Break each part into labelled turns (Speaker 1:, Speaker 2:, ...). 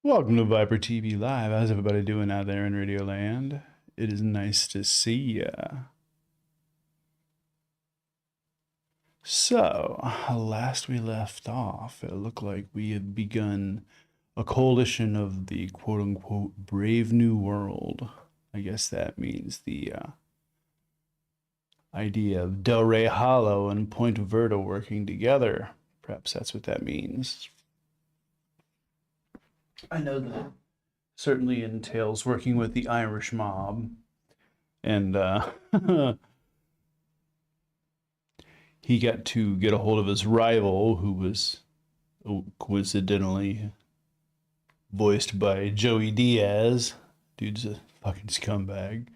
Speaker 1: Welcome to ViperTV Live. How's everybody doing out there in Radio Land? It is nice to see ya. So, last we left off, it looked like we had begun a coalition of the quote-unquote Brave New World. I guess that means the idea of Del Rey Hollow and Point Verta working together. Perhaps that's what that means. I know that certainly entails working with the Irish mob, and he got to get a hold of his rival, who was coincidentally voiced by Joey Diaz. Dude's a fucking scumbag.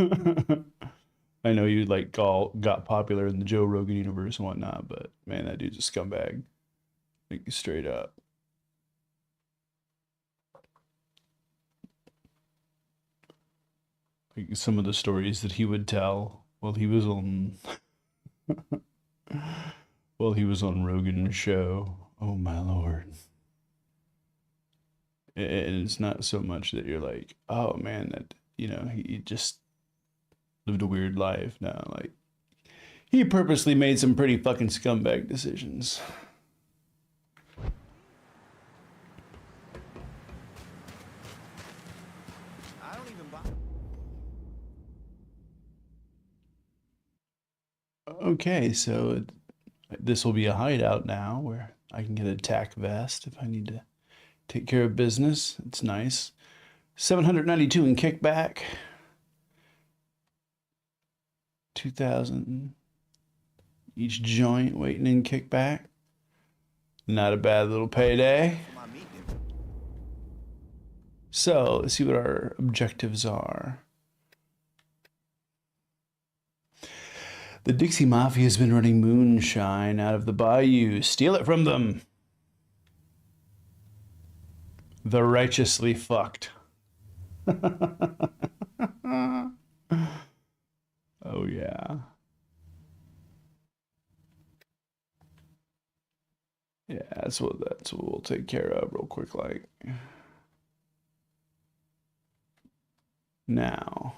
Speaker 1: I know you got popular in the Joe Rogan universe and whatnot, but man, that dude's a scumbag. Like, straight up. Like some of the stories that he would tell while he was on Rogan's show. Oh my lord. And it's not so much that you're like, oh man, that he just lived a weird life. No, like he purposely made some pretty fucking scumbag decisions. Okay, so this will be a hideout now where I can get a tac vest if I need to take care of business. It's nice. 792 in kickback. 2,000 each joint waiting in kickback. Not a bad little payday. So let's see what our objectives are. The Dixie Mafia has been running moonshine out of the bayou. Steal it from them. The righteously fucked. Oh yeah. Yeah, that's what we'll take care of real quick, like. Now.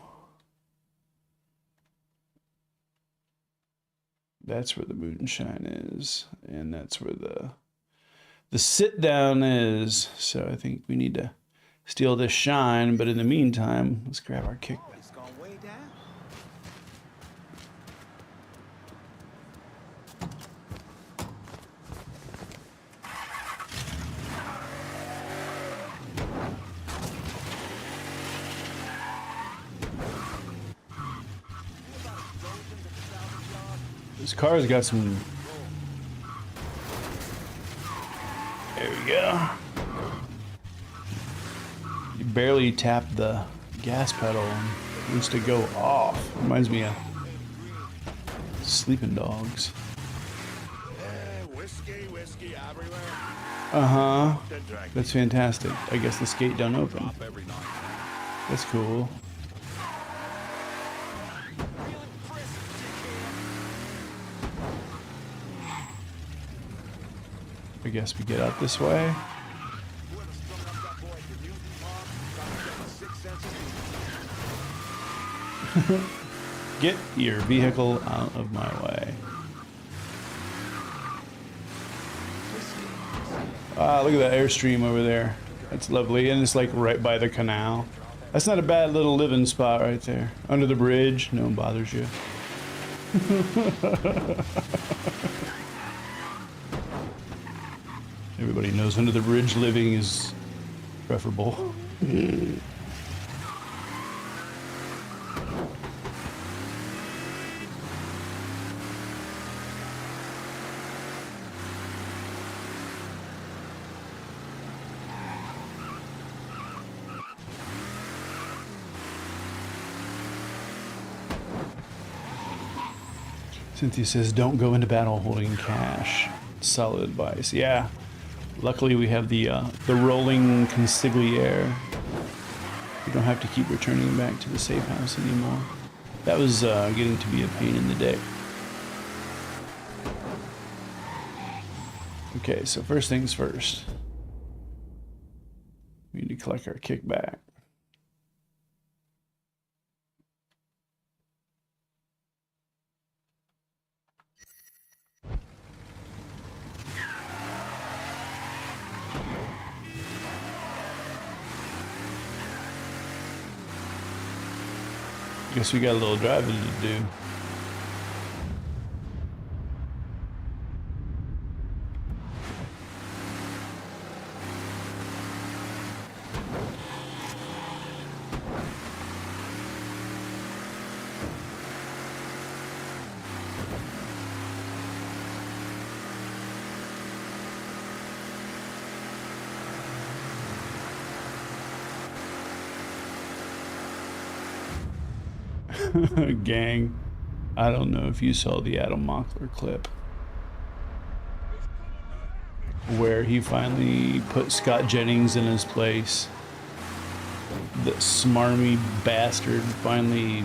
Speaker 1: That's where the moonshine is, and that's where the sit down is. So I think we need to steal this shine, but in the meantime, let's grab our kickback. It's gone way down. This car's got some. There we go. You barely tap the gas pedal and it wants to go off. Reminds me of Sleeping Dogs. Uh-huh. That's fantastic. I guess the skate don't open. That's cool. I guess we get out this way. Get your vehicle out of my way. Ah, look at that Airstream over there. That's lovely, and it's like right by the canal. That's not a bad little living spot right there. Under the bridge, no one bothers you. Everybody knows under the bridge living is preferable. Cynthia says, don't go into battle holding cash. Solid advice. Yeah. Luckily, we have the rolling consigliere. We don't have to keep returning back to the safe house anymore. That was getting to be a pain in the dick. Okay, so first things first. collect our kickback. Guess we got a little driving to do. Gang, I don't know if you saw the Adam Mockler clip where he finally put Scott Jennings in his place. The smarmy bastard finally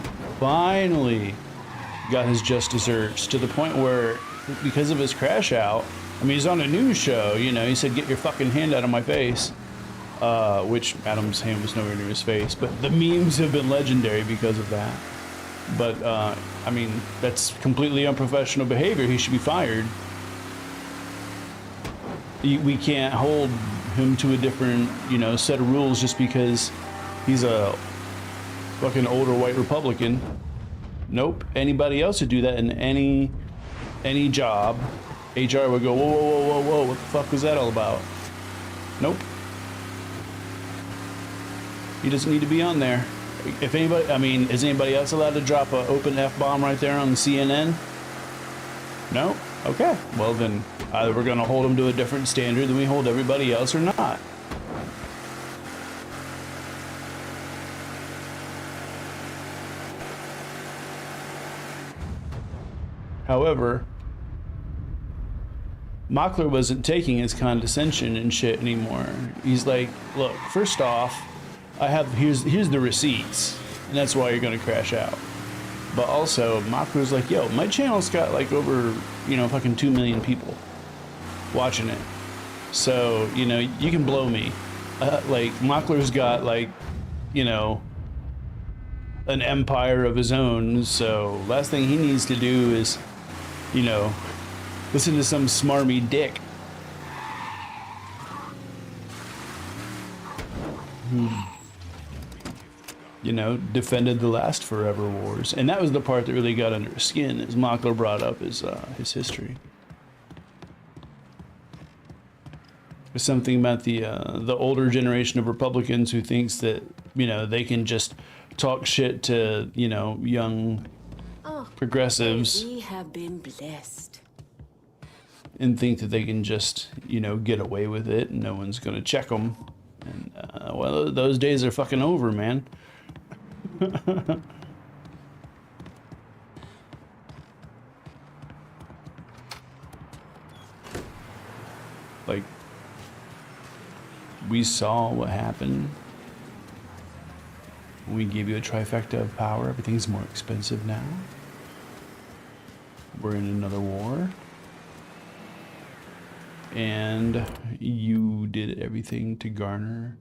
Speaker 1: got his just desserts, to the point where, because of his crash out, I mean, he's on a news show, you know, he said, "Get your fucking hand out of my face," which Adam's hand was nowhere near his face, but the memes have been legendary because of that. But, I mean, that's completely unprofessional behavior. He should be fired. We can't hold him to a different, you know, set of rules just because he's a fucking older white Republican. Nope. Anybody else would do that in any job. HR would go, whoa, whoa, whoa, whoa, whoa, what the fuck was that all about? Nope. He doesn't need to be on there. If anybody, I mean, is anybody else allowed to drop an open F-bomb right there on CNN? No? Okay. Well then, either we're gonna hold him to a different standard than we hold everybody else or not. However, Mockler wasn't taking his condescension and shit anymore. He's like, look, first off, here's the receipts, and that's why you're gonna crash out. But also, Mockler's like, yo, my channel's got like over, you know, fucking 2 million people watching it. So, you know, you can blow me. Like, Mockler's got like, you know, an empire of his own. So last thing he needs to do is, you know, listen to some smarmy dick. You know, defended the last Forever Wars, and that was the part that really got under his skin, as Mockler brought up his history. There's something about the older generation of Republicans who thinks that, you know, they can just talk shit to, you know, young progressives.
Speaker 2: We have been blessed.
Speaker 1: And think that they can just, you know, get away with it and no one's gonna check them. And well, those days are fucking over, man. Like, we saw what happened when we gave you a trifecta of power. Everything's more expensive now. We're in another war. And you did everything to garner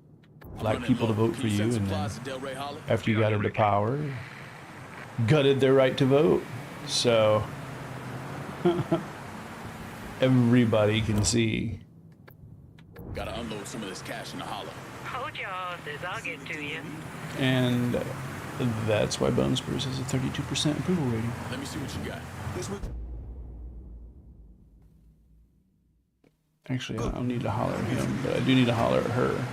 Speaker 1: black people to vote for you, and then after you got into power, gutted their right to vote. So everybody can see.
Speaker 3: Gotta unload some of this cash in the hollow.
Speaker 4: Hold your horses, I'll get to you.
Speaker 1: And that's why Bone Spurs has a 32% approval rating.
Speaker 3: Let me see what you got.
Speaker 1: Actually, I don't need to holler at him, but I do need to holler at her.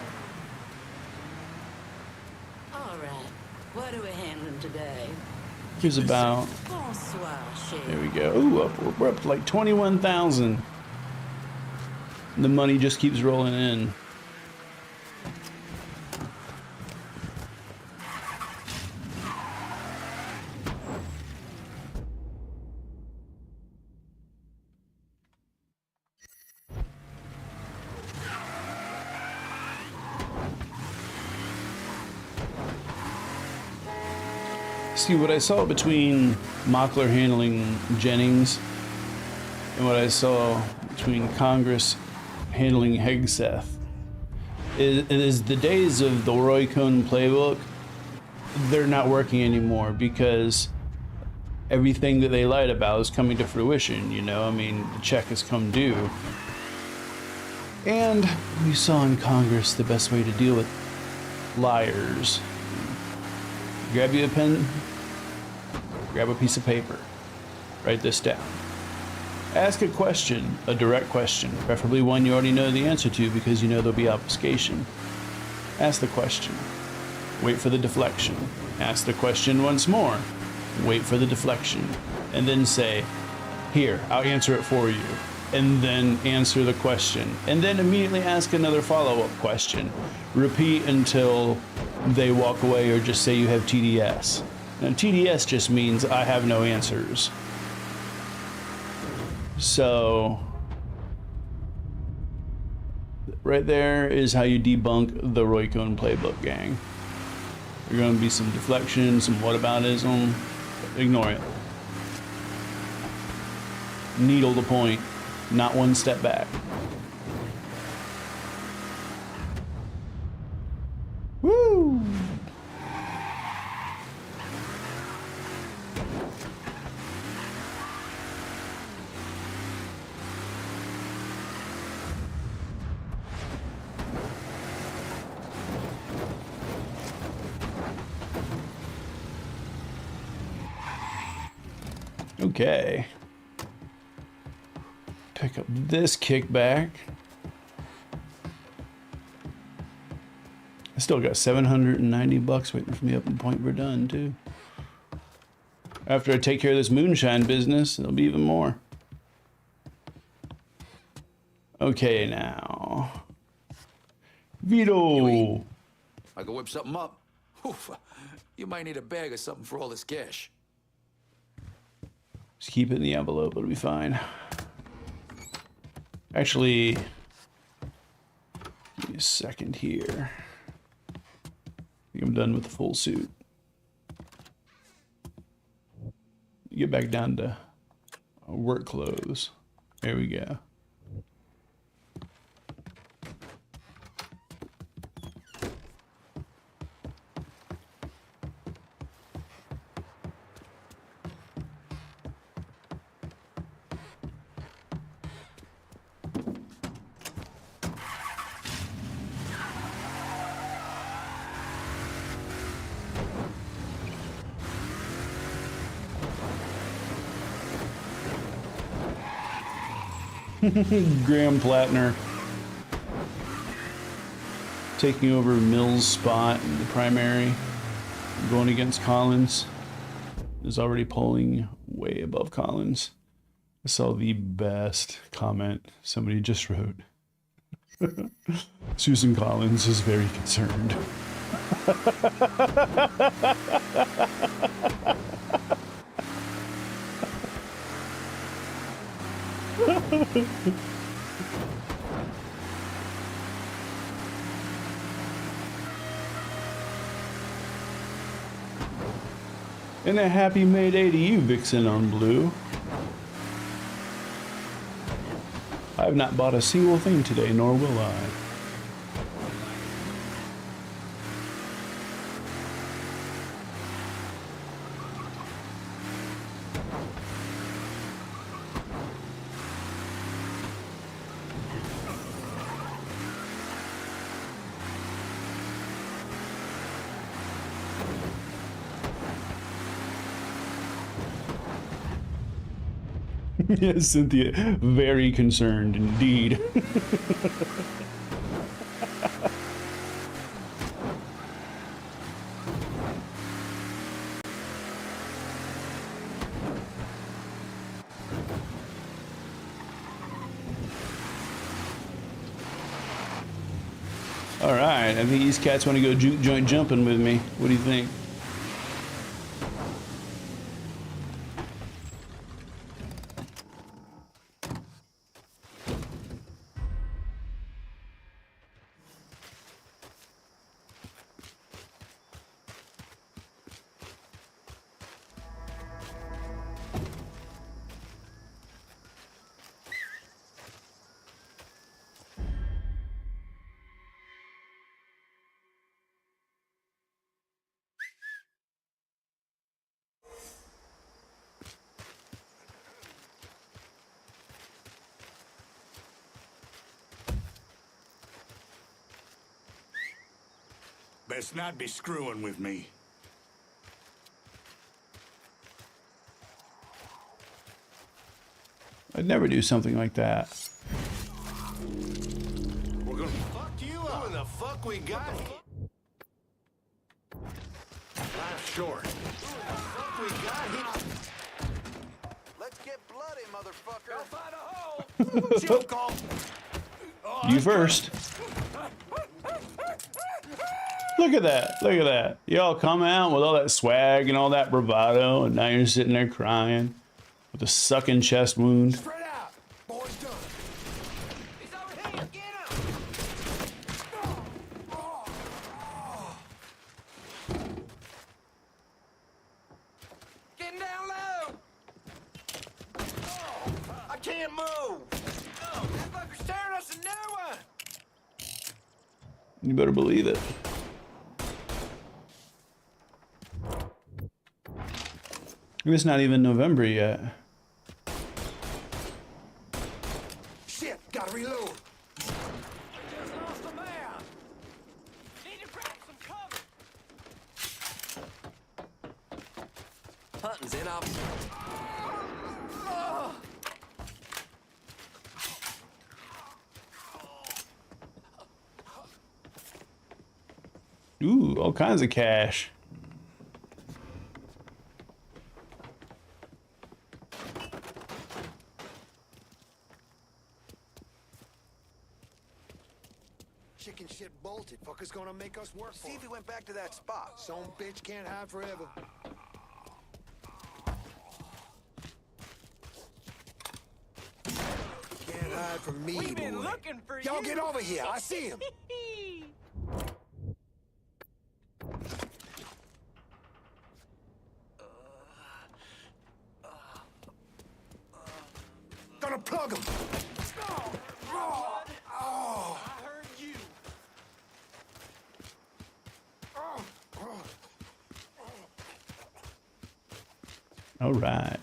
Speaker 2: All right, what are we handling today?
Speaker 1: Here's about,
Speaker 2: Bonsoir,
Speaker 1: there
Speaker 2: chérie.
Speaker 1: we go. Ooh, we're up to like 21,000. The money just keeps rolling in. See, what I saw between Mockler handling Jennings and what I saw between Congress handling Hegseth is the days of the Roy Cohn playbook, they're not working anymore because everything that they lied about is coming to fruition, you know? I mean, the check has come due. And we saw in Congress the best way to deal with liars. Grab you a pen, grab a piece of paper, write this down. Ask a question, a direct question, preferably one you already know the answer to because you know there'll be obfuscation. Ask the question. Wait for the deflection. Ask the question once more. Wait for the deflection. And then say, here, I'll answer it for you. And then answer the question. And then immediately ask another follow-up question. Repeat until they walk away or just say you have TDS. Now, TDS just means I have no answers. So, right there is how you debunk the Roy Cohn playbook, gang. There's going to be some deflection, some whataboutism. Ignore it. Needle the point, not one step back. Woo! Okay. Pick up this kickback. I still got 790 bucks waiting for me up in Point Verdun too. After I take care of this moonshine business, there'll be even more. Okay, now. Vito!
Speaker 5: I can whip something up. Oof. You might need a bag or something for all this cash.
Speaker 1: Just keep it in the envelope, it'll be fine. Actually, give me a second here. I think I'm done with the full suit. Get back down to work clothes. There we go. Graham Plattner taking over Mills' spot in the primary, going against Collins. Is already polling way above Collins. I saw the best comment somebody just wrote. Susan Collins is very concerned. And a happy May Day to you, Vixen on Blue. I have not bought a single thing today, nor will I. Yes, Cynthia, very concerned indeed. All right, I think these cats want to go juke joint jumping with me. What do you think?
Speaker 6: best not be screwing with me.
Speaker 1: I'd never do something like that.
Speaker 6: We're gonna fuck you up. Who the fuck we got here? Life short. Who the fuck we got here?
Speaker 5: Let's get bloody, motherfucker.
Speaker 6: Go find a hole. Chill, call.
Speaker 1: You first. Look at that. Look at that. Y'all come out with all that swag and all that bravado, and now you're sitting there crying with a sucking chest wound.
Speaker 6: Spread out. Boy's done. He's over here. Get him. Getting down low. I can't move. That fucker's tearing us a new one.
Speaker 1: You better believe it. It's not even November yet.
Speaker 6: Shit, gotta reload. Just lost a man. Need to grab some cover.
Speaker 5: Hunting's in up.
Speaker 1: Ooh, all kinds of cash.
Speaker 7: Chicken shit bolted. Fucker's gonna make us work for
Speaker 5: See if he went back to that spot.
Speaker 7: Some bitch can't hide forever. Can't hide from me,
Speaker 6: We've been
Speaker 7: boy.
Speaker 6: looking for
Speaker 7: Y'all
Speaker 6: you.
Speaker 7: get over here. I see him.
Speaker 6: Gonna plug him. I heard you.
Speaker 1: All right.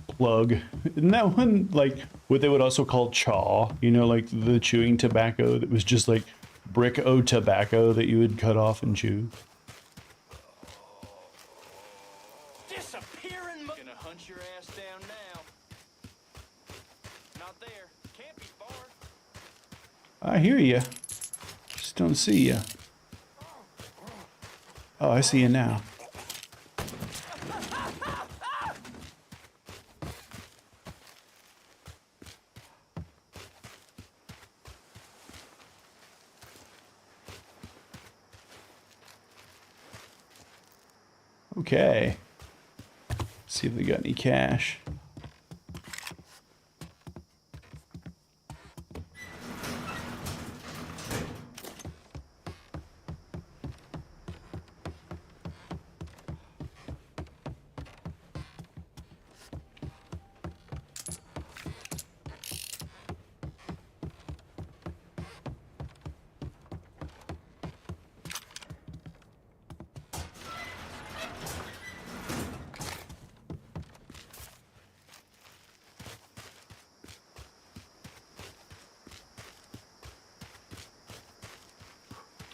Speaker 1: Plug. Isn't that one like what they would also call chaw? You know, like the chewing tobacco that was just like brick o tobacco that you would cut off and chew.
Speaker 6: Disappearing. Gonna hunt your ass down now. Not there. Can't be far.
Speaker 1: I hear you. Just don't see you. Oh, I see you now. Okay. See if they got any cash.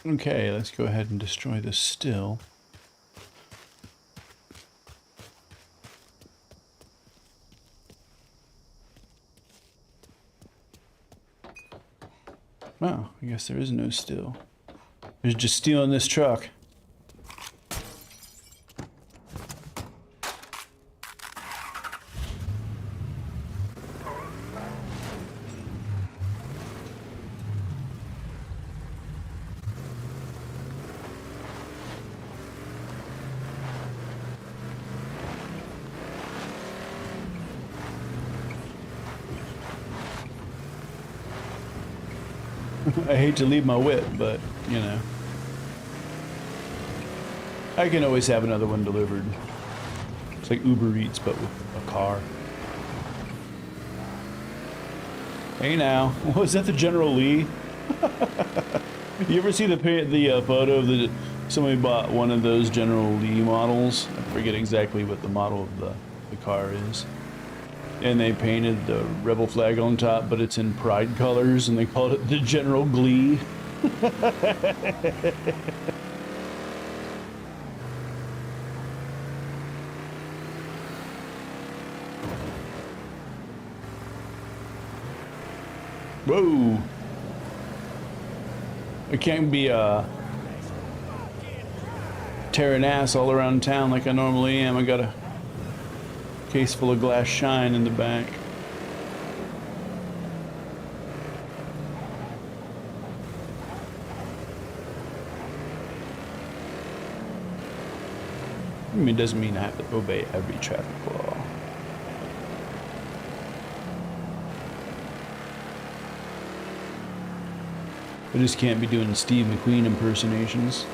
Speaker 1: Okay, let's go ahead and destroy this still. Well, I guess there is no still. There's just steel in this truck. I hate to leave my whip, but, you know. I can always have another one delivered. It's like Uber Eats, but with a car. Hey now, was that the General Lee? You ever see the photo of the somebody bought one of those General Lee models? I forget exactly what the model of the car is. And they painted the rebel flag on top, but it's in pride colors, and they called it the General Glee. Whoa! I can't be tearing ass all around town like I normally am. I got a case full of glass shine in the back. I mean, it doesn't mean I have to obey every traffic law. I just can't be doing Steve McQueen impersonations.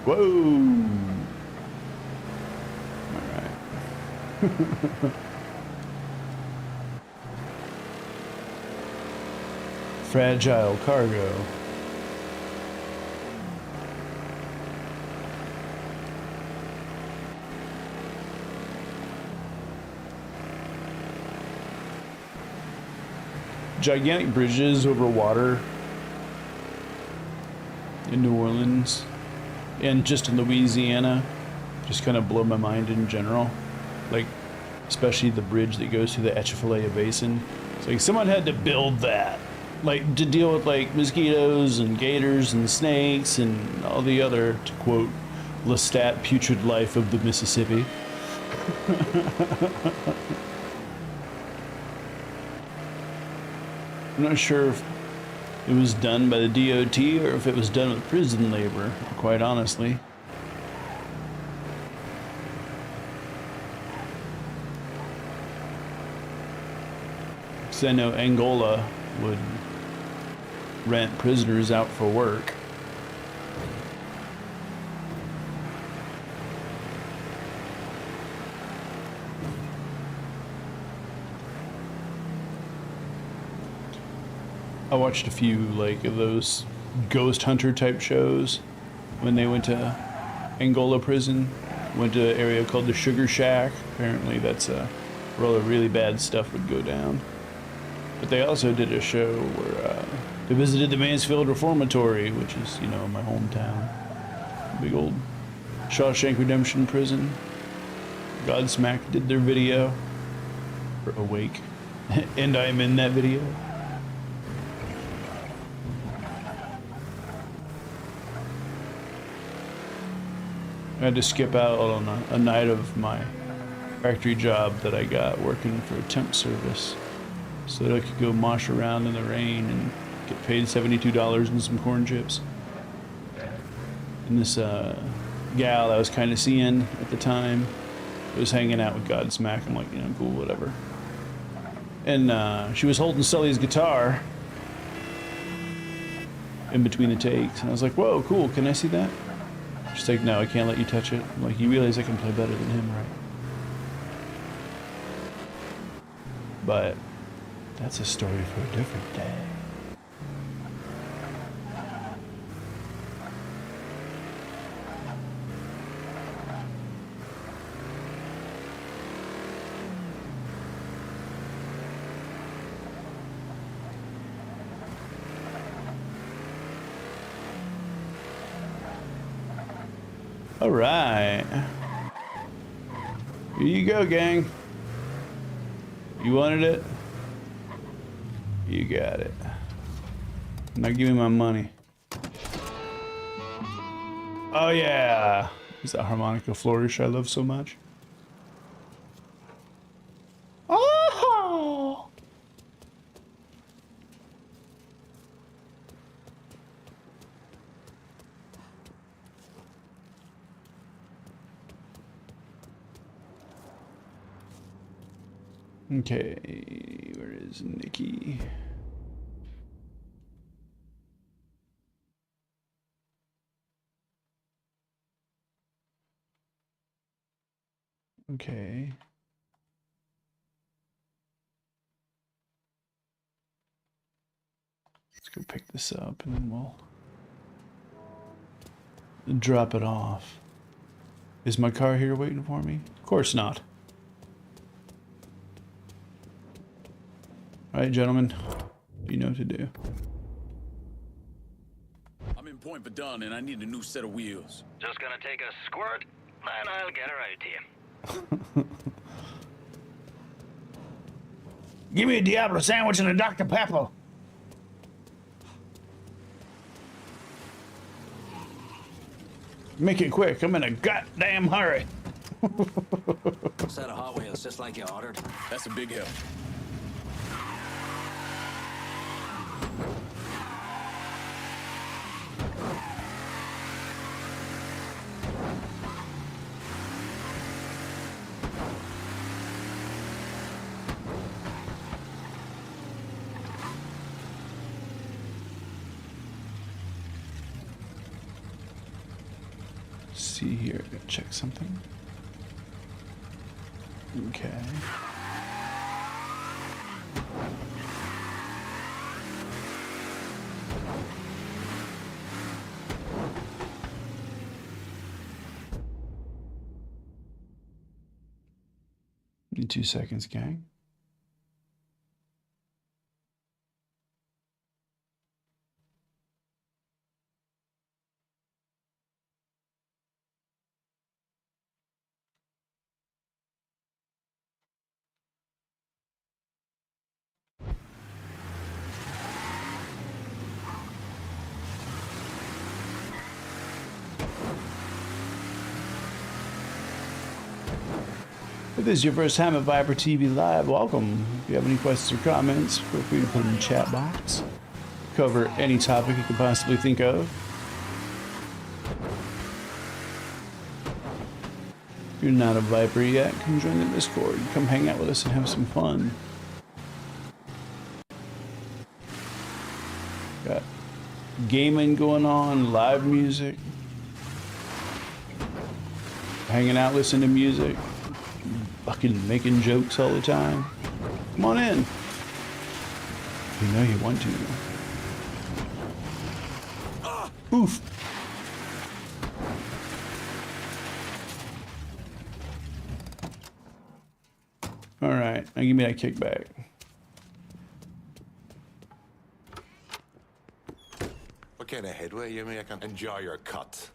Speaker 1: Whoa! Alright. Fragile cargo. Gigantic bridges over water in New Orleans and just in Louisiana just kind of blow my mind in general. Like, especially the bridge that goes through the Atchafalaya Basin. It's like someone had to build that. Like, to deal with, like, mosquitoes and gators and snakes and all the other, to quote, Lestat putrid life of the Mississippi. I'm not sure if it was done by the DOT or if it was done with prison labor, quite honestly. Because I know Angola would rent prisoners out for work. I watched a few like of those ghost hunter type shows when they went to Angola prison. Went to an area called the Sugar Shack. Apparently that's where all the really bad stuff would go down. But they also did a show where they visited the Mansfield Reformatory, which is, you know, my hometown. Big old Shawshank Redemption prison. Godsmack did their video for Awake. And I'm in that video. I had to skip out on a night of my factory job that I got working for a temp service so that I could go mosh around in the rain and get paid $72 and some corn chips. And this gal I was kind of seeing at the time was hanging out with Godsmack. I'm like, you know, cool, whatever. And she was holding Sully's guitar in between the takes. And I was like, whoa, cool, can I see that? She's like, no, I can't let you touch it. I'm like, you realize I can play better than him, right? But that's a story for a different day. All right. Here you go, gang. You wanted it? You got it. Now give me my money. Oh yeah. Is that harmonica flourish I love so much? Oh! Okay, where is Nikki? Okay. go pick this up and then we'll drop it off. Is my car here waiting for me? Of course not. Alright, gentlemen. You know what to do.
Speaker 3: I'm in Point Verdun and I need a new set of wheels.
Speaker 4: Just gonna take a squirt, and I'll get her out to you.
Speaker 1: Give me a Diablo sandwich and a Dr. Pepper. Make it quick. I'm in a goddamn hurry.
Speaker 5: Set of Hot Wheels, just like you ordered.
Speaker 3: That's a big help.
Speaker 1: See here, gotta check something. Okay. Need 2 seconds, gang. If this is your first time at ViperTV Live, welcome. If you have any questions or comments, feel free to put them in the chat box. Cover any topic you could possibly think of. If you're not a Viper yet, come join the Discord. Come hang out with us and have some fun. Got gaming going on, live music. Hanging out, listening to music. Fucking making jokes all the time. Come on in. You know you want to. Oof. All right, now give me that kickback.
Speaker 8: What kind of headway you making? Enjoy your cut.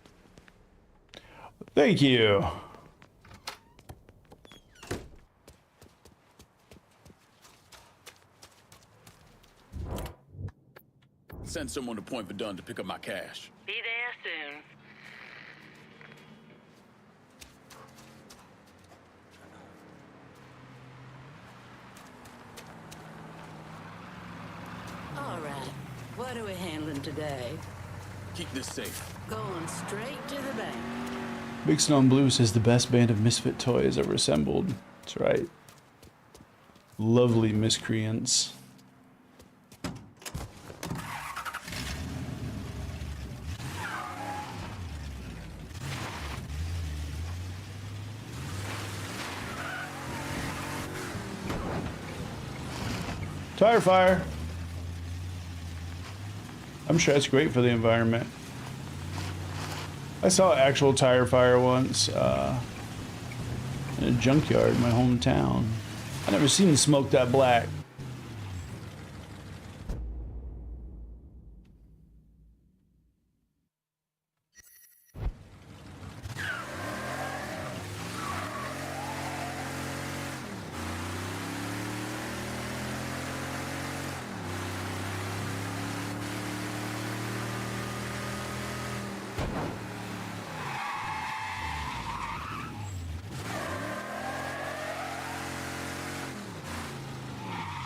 Speaker 1: Thank you.
Speaker 3: Send someone to Point Verdun to pick up my cash.
Speaker 4: Be there soon.
Speaker 2: All right. What are we handling today?
Speaker 3: Keep this safe.
Speaker 2: Going straight to the bank.
Speaker 1: Big Stone Blue says the best band of misfit toys ever assembled. That's right. Lovely miscreants. Tire fire. I'm sure that's great for the environment. I saw actual tire fire once in a junkyard in my hometown. I never seen smoke that black.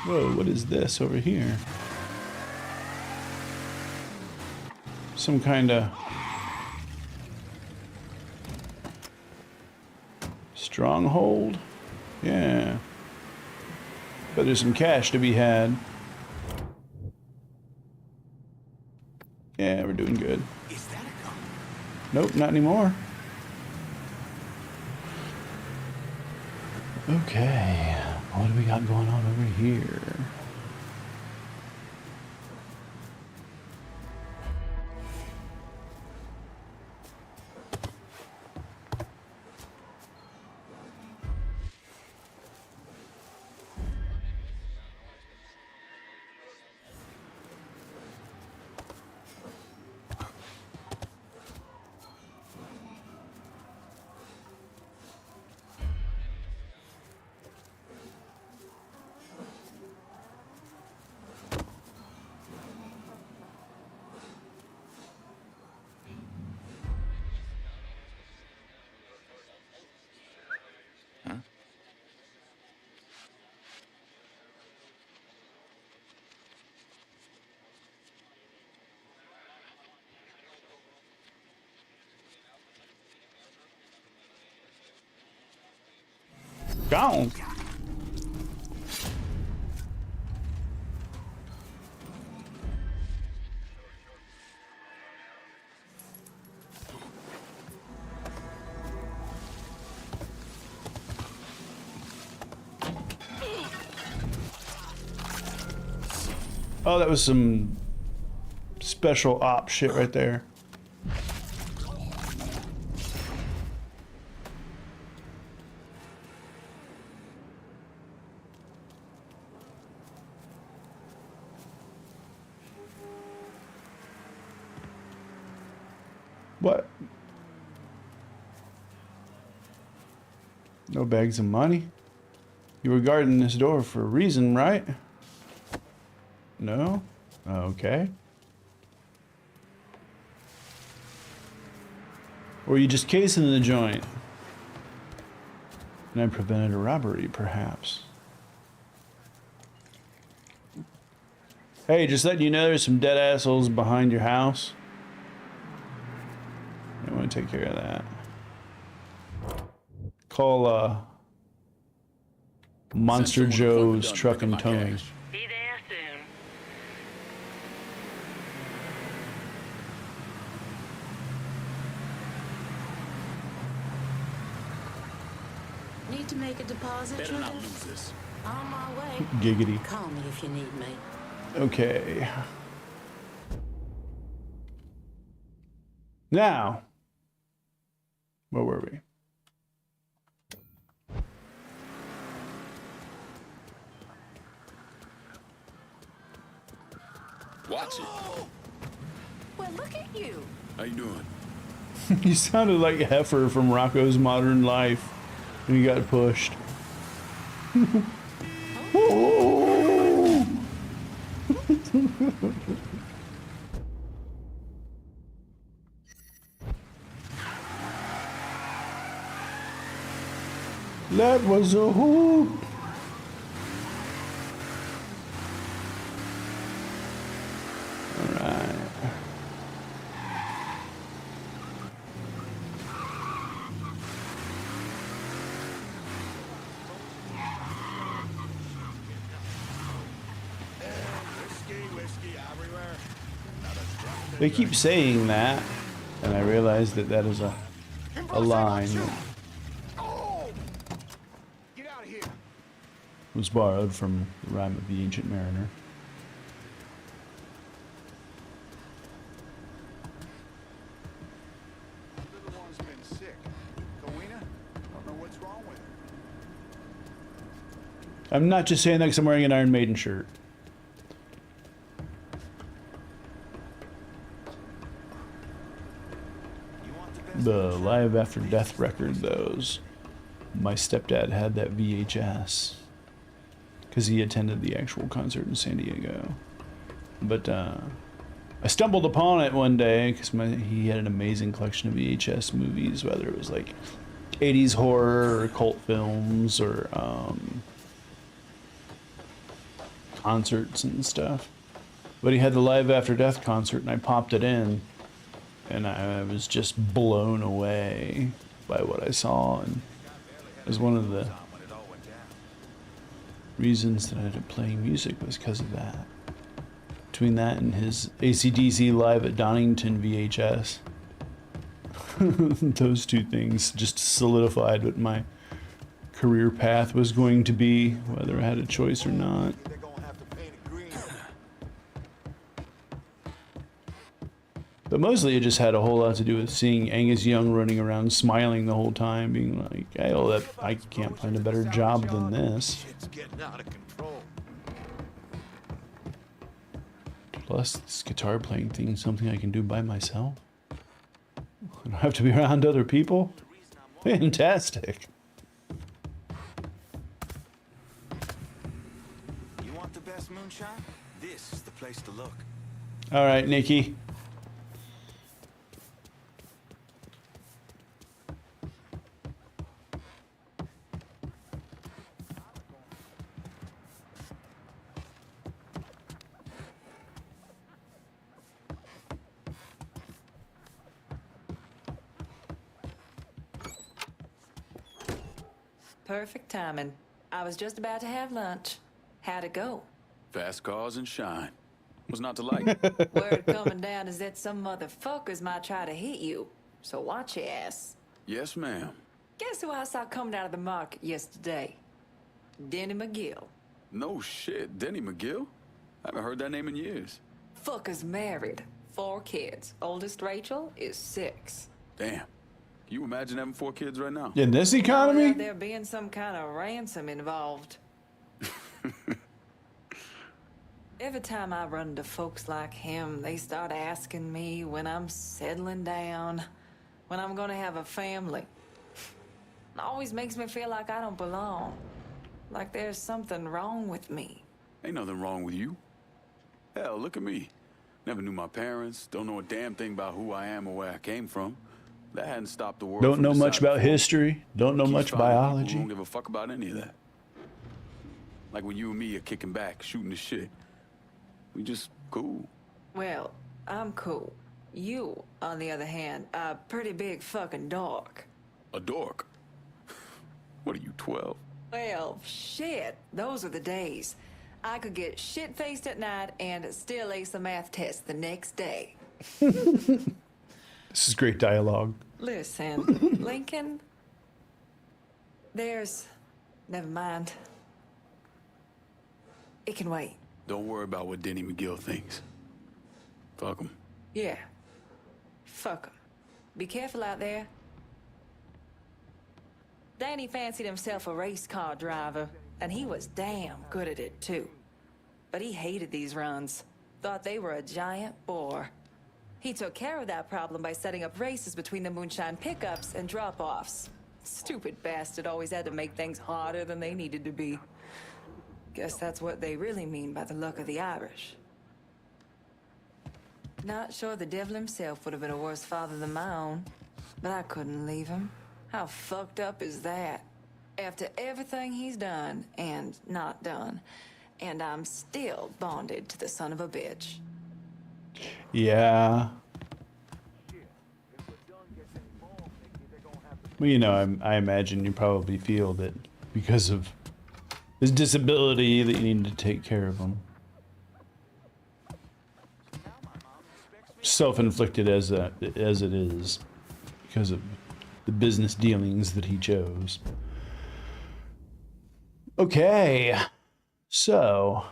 Speaker 1: Whoa, what is this over here? Some kind of stronghold? Yeah. But there's some cash to be had. Yeah, we're doing good.
Speaker 5: Is that a gun?
Speaker 1: Nope, not anymore. Okay, what do we got going on over here? gone. Oh, that was some special op shit right there. What? No bags of money? You were guarding this door for a reason, right? No? Okay. Or you just casing the joint? And I prevented a robbery, perhaps. Hey, just letting you know there's some dead assholes behind your house. I want to take care of that. Call, Monster Joe's Truck and Towing.
Speaker 2: Be there soon. Need to make a deposit,
Speaker 3: Better not
Speaker 2: Judith?
Speaker 3: lose this.
Speaker 2: On my way.
Speaker 1: Giggity.
Speaker 2: Call me if you need me.
Speaker 1: Okay. Now, where were we?
Speaker 3: Watch it.
Speaker 2: Well, look at you.
Speaker 3: How you doing?
Speaker 1: You sounded like Heifer from Rocco's Modern Life when he got pushed. That was a hoop. All right.
Speaker 7: Whiskey everywhere.
Speaker 1: They keep saying that, and I realize that that is a line that
Speaker 7: Oh! Get out of here.
Speaker 1: was borrowed from the rhyme of the Ancient Mariner.
Speaker 7: Little one's been sick. Kowina? Don't know what's wrong with her.
Speaker 1: I'm not just saying that because I'm wearing an Iron Maiden shirt. The Live After Death record, those. My stepdad had that VHS because he attended the actual concert in San Diego. But I stumbled upon it one day because he had an amazing collection of VHS movies, whether it was like 80s horror or cult films or concerts and stuff. But he had the Live After Death concert, and I popped it in. And I was just blown away by what I saw, and it was one of the reasons that I ended up playing music was because of that. Between that and his AC/DC Live at Donington VHS, those two things just solidified what my career path was going to be, whether I had a choice or not.
Speaker 7: They're gonna have to paint it green.
Speaker 1: But mostly it just had a whole lot to do with seeing Angus Young running around smiling the whole time, being like, hey, well, that, I can't find a better job than this.
Speaker 7: Shit's getting out of control.
Speaker 1: Plus, this guitar playing thing is something I can do by myself. I don't have to be around other people. Fantastic.
Speaker 6: You want the best moonshine? This is the place to look.
Speaker 1: All right, Nikki.
Speaker 9: Perfect timing. I was just about to have lunch. How'd it go?
Speaker 3: Fast cars and shine. What's not to like?
Speaker 9: Word coming down is that some motherfuckers might try to hit you. So watch your ass.
Speaker 3: Yes, ma'am.
Speaker 9: Guess who I saw coming out of the market yesterday? Denny McGill.
Speaker 3: No shit, Denny McGill? I haven't heard that name in years.
Speaker 9: Fucker's married. 4 kids. Oldest Rachel is 6.
Speaker 3: Damn. Can you imagine having 4 kids right now?
Speaker 1: In this economy?
Speaker 9: Without there being some kind of ransom involved. Every time I run into folks like him, they start asking me when I'm settling down, when I'm gonna have a family. It always makes me feel like I don't belong. Like there's something wrong with me.
Speaker 3: Ain't nothing wrong with you. Hell, look at me. Never knew my parents, don't know a damn thing about who I am or where I came from. That hadn't stopped the world.
Speaker 1: Don't
Speaker 3: from
Speaker 1: know much
Speaker 3: deciding
Speaker 1: about
Speaker 3: for me.
Speaker 1: history. Don't know
Speaker 3: Keep
Speaker 1: much
Speaker 3: finding people who
Speaker 1: biology.
Speaker 3: don't give a fuck about any of that. Like when you and me are kicking back, shooting the shit. We just cool.
Speaker 9: Well, I'm cool. You, on the other hand, are a pretty big fucking dork.
Speaker 3: A dork. What are you, 12?
Speaker 9: Well, shit, those were the days. I could get shit-faced at night and still ace a math test the next day.
Speaker 1: This is great dialogue.
Speaker 9: Listen, Lincoln, never mind. It can wait.
Speaker 3: Don't worry about what Denny McGill thinks. Fuck him.
Speaker 9: Yeah. Fuck 'em. Be careful out there. Danny fancied himself a race car driver, and he was damn good at it, too. But he hated these runs. Thought they were a giant bore. He took care of that problem by setting up races between the moonshine pickups and drop-offs. Stupid bastard always had to make things harder than they needed to be. Guess that's what they really mean by the luck of the Irish. Not sure the devil himself would have been a worse father than my own, but I couldn't leave him. How fucked up is that? After everything he's done and not done, and I'm still bonded to the son of a bitch.
Speaker 1: Yeah. Well, you know, I imagine you probably feel that because of his disability that you need to take care of him. Self-inflicted as it is, because of the business dealings that he chose. Okay, so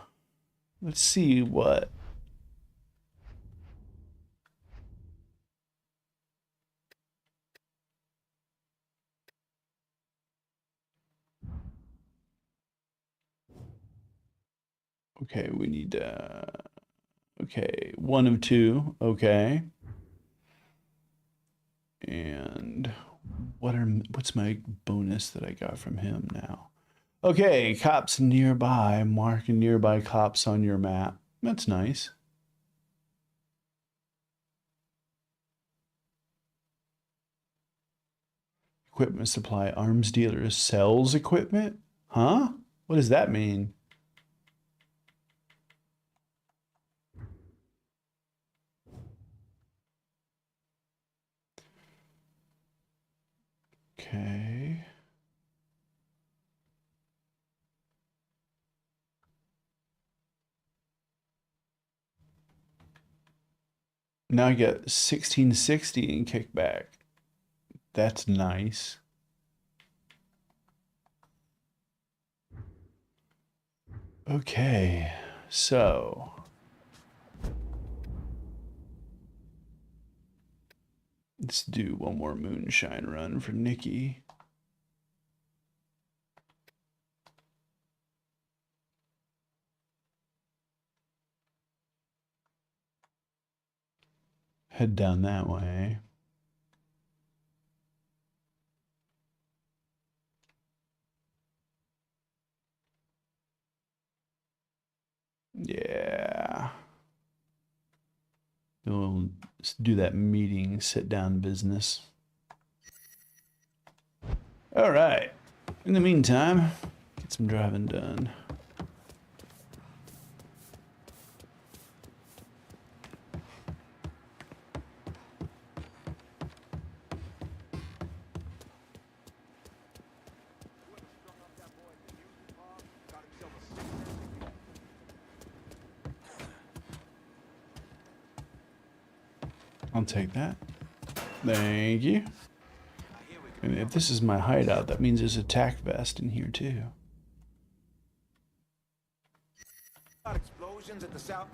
Speaker 1: let's see what. Okay, we need okay, 1 of 2, okay. And what's my bonus that I got from him now? Okay, cops nearby, marking nearby cops on your map. That's nice. Equipment supply, arms dealer sells equipment? Huh? What does that mean? Okay. Now I get 1660 in kickback. That's nice. Okay, so let's do one more moonshine run for Nikki. Head down that way. Yeah. We'll do that meeting, sit down business. All right. In the meantime, get some driving done. I'll take that. Thank you. And if this is my hideout, that means there's a tac vest in here too.
Speaker 6: Explosions at the south.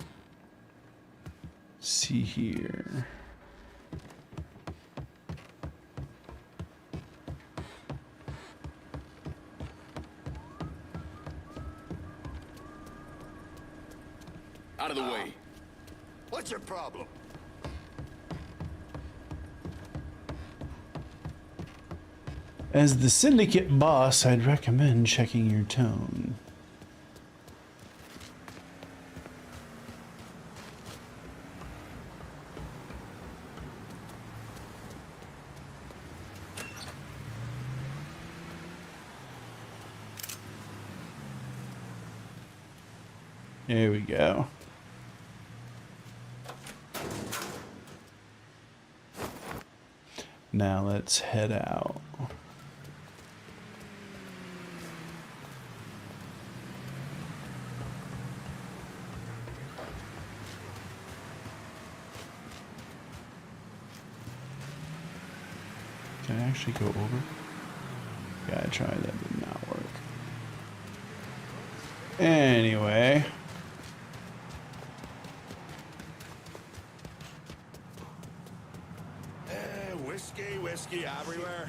Speaker 1: See here.
Speaker 3: Out of the way.
Speaker 7: What's your problem?
Speaker 1: As the syndicate boss, I'd recommend checking your tone. There we go. Now let's head out. Can I actually go over? Yeah, I tried. That did not work. Anyway.
Speaker 7: Whiskey everywhere.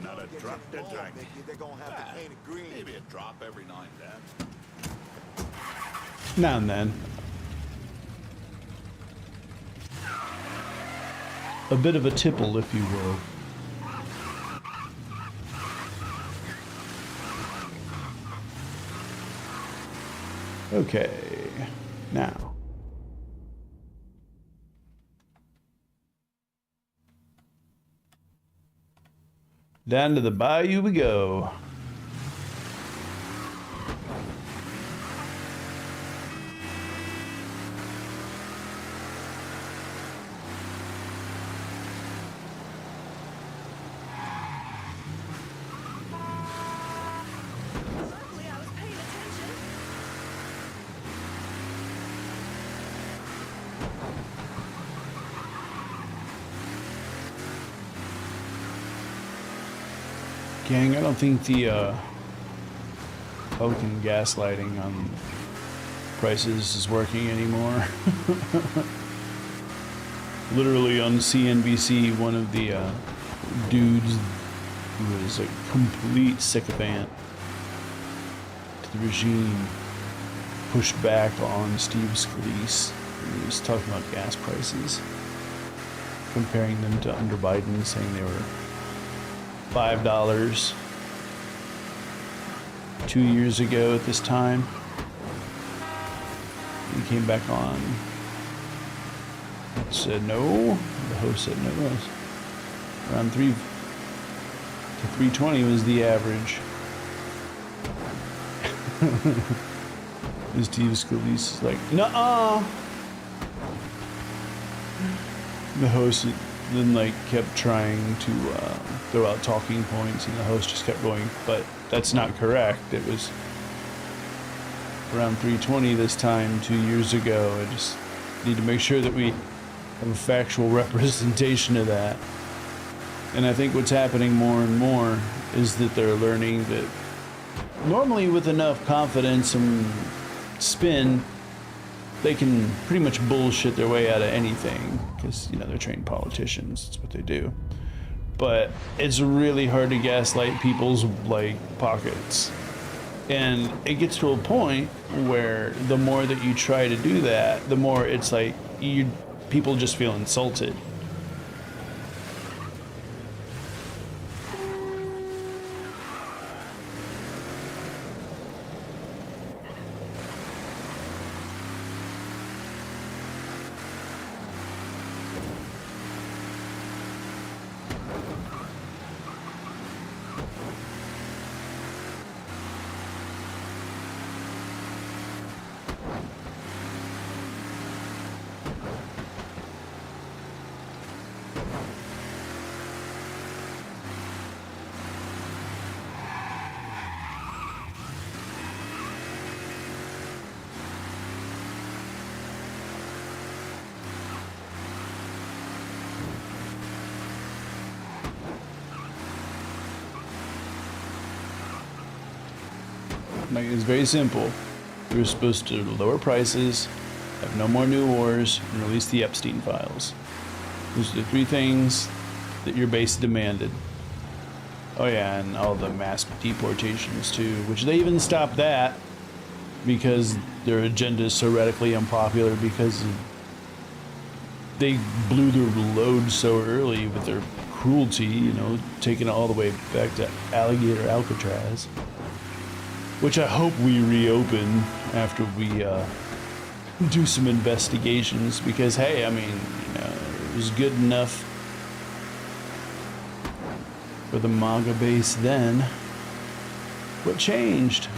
Speaker 7: Not a drop to drink.
Speaker 6: They're gonna have to paint it green.
Speaker 7: Maybe a drop every now and then.
Speaker 1: Now and then. A bit of a tipple, if you will. Okay, now. Down to the bayou we go. Gang, I don't think the Republican gaslighting on prices is working anymore. Literally on CNBC, one of the dudes who was a complete sycophant to the regime pushed back on Steve Scalise. He was talking about gas prices, comparing them to under Biden, saying they were $5 2 years ago at this time. He came back on, said no. The host said no. Around 3 to 320 was the average. And Steve Scalise is like, nuh-uh. The host then kept trying to throw out talking points, and the host just kept going, but that's not correct. It was around 320 this time 2 years ago. I just need to make sure that we have a factual representation of that. And I think what's happening more and more is that they're learning that normally with enough confidence and spin, they can pretty much bullshit their way out of anything, because they're trained politicians. That's what they do. But it's really hard to gaslight people's pockets, and it gets to a point where the more that you try to do that, the more it's people just feel insulted. Like, it's very simple. We were supposed to lower prices, have no more new wars, and release the Epstein files. Those are the 3 things that your base demanded. Oh yeah, and all the mass deportations too, which they even stopped that because their agenda is so radically unpopular because they blew their load so early with their cruelty, you know, taking it all the way back to Alligator Alcatraz. Which I hope we reopen after we do some investigations, because hey, I mean, you know, it was good enough for the MAGA base then. What changed?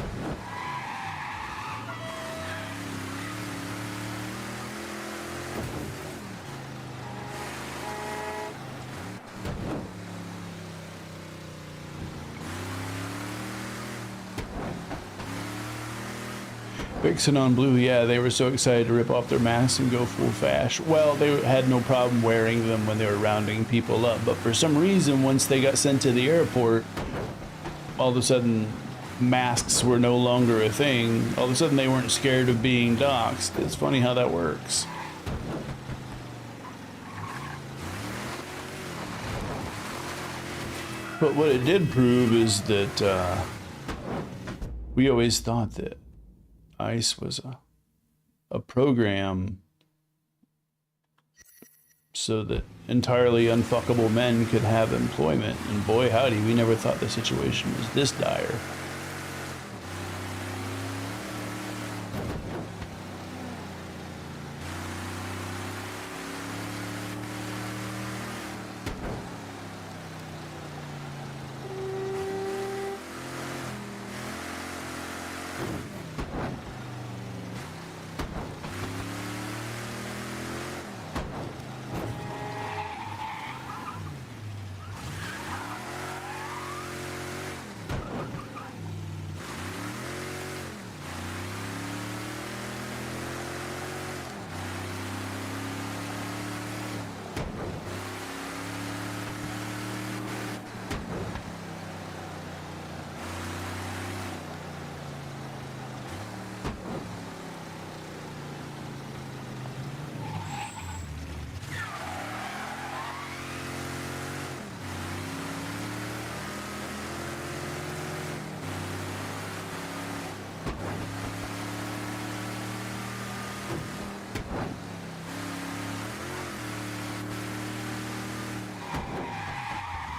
Speaker 1: Vixen on Blue, yeah, they were so excited to rip off their masks and go full fash. Well, they had no problem wearing them when they were rounding people up, but for some reason, once they got sent to the airport, all of a sudden, masks were no longer a thing. All of a sudden, they weren't scared of being doxxed. It's funny how that works. But what it did prove is that we always thought that ICE was a program so that entirely unfuckable men could have employment, and boy howdy, we never thought the situation was this dire.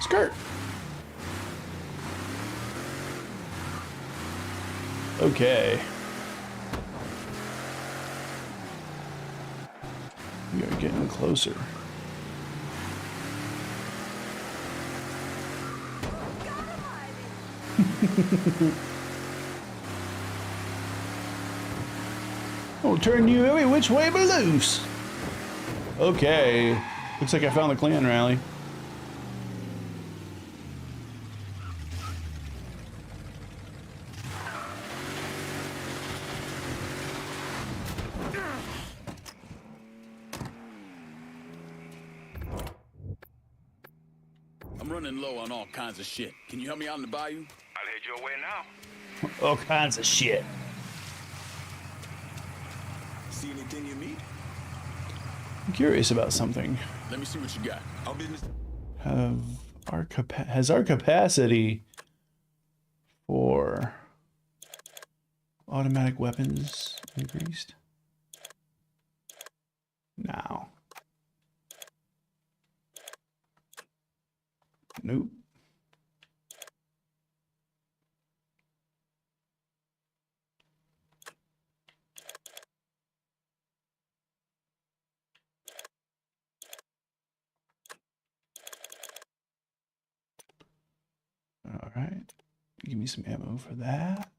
Speaker 1: Skirt. Okay. We are getting closer. I'll turn you every which way but loose. Okay. Looks like I found the clan rally.
Speaker 3: I'm running low on all kinds of shit. Can you help me out in the bayou?
Speaker 4: I'll head your way now.
Speaker 1: All kinds of shit.
Speaker 3: See anything you need?
Speaker 1: I'm curious about something.
Speaker 3: Let me see what you got. I'll be
Speaker 1: Has our capacity for automatic weapons increased? No. Nope. All right. Give me some ammo for that.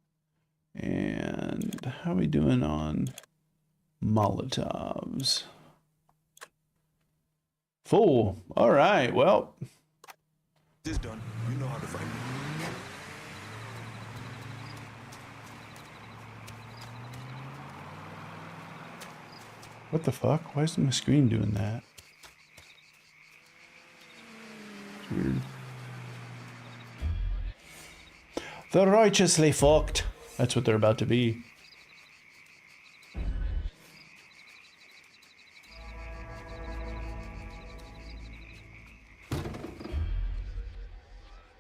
Speaker 1: And how are we doing on Molotovs? Full. All right. Well.
Speaker 6: This done. You know how to find me.
Speaker 1: What the fuck? Why isn't my screen doing that? It's weird. The righteously fucked. That's what they're about to be.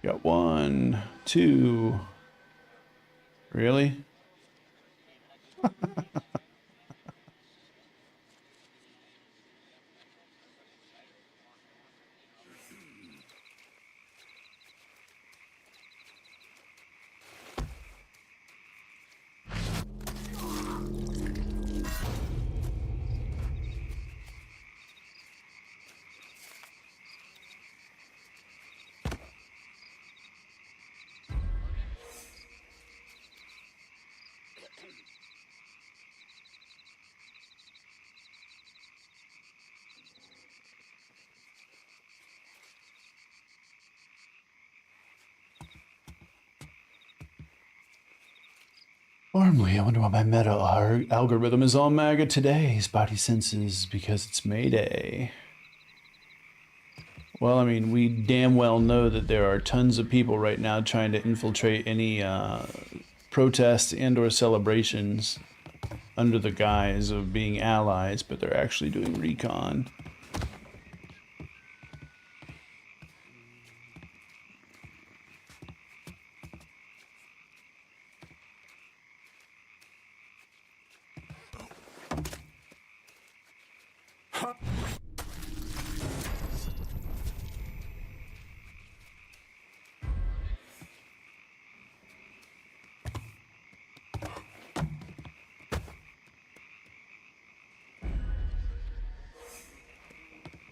Speaker 1: Got 1, 2. Really? Normally, I wonder why my meta algorithm is all MAGA today. Spotty senses because it's Mayday. Well, I mean, we damn well know that there are tons of people right now trying to infiltrate any protests and or celebrations under the guise of being allies, but they're actually doing recon.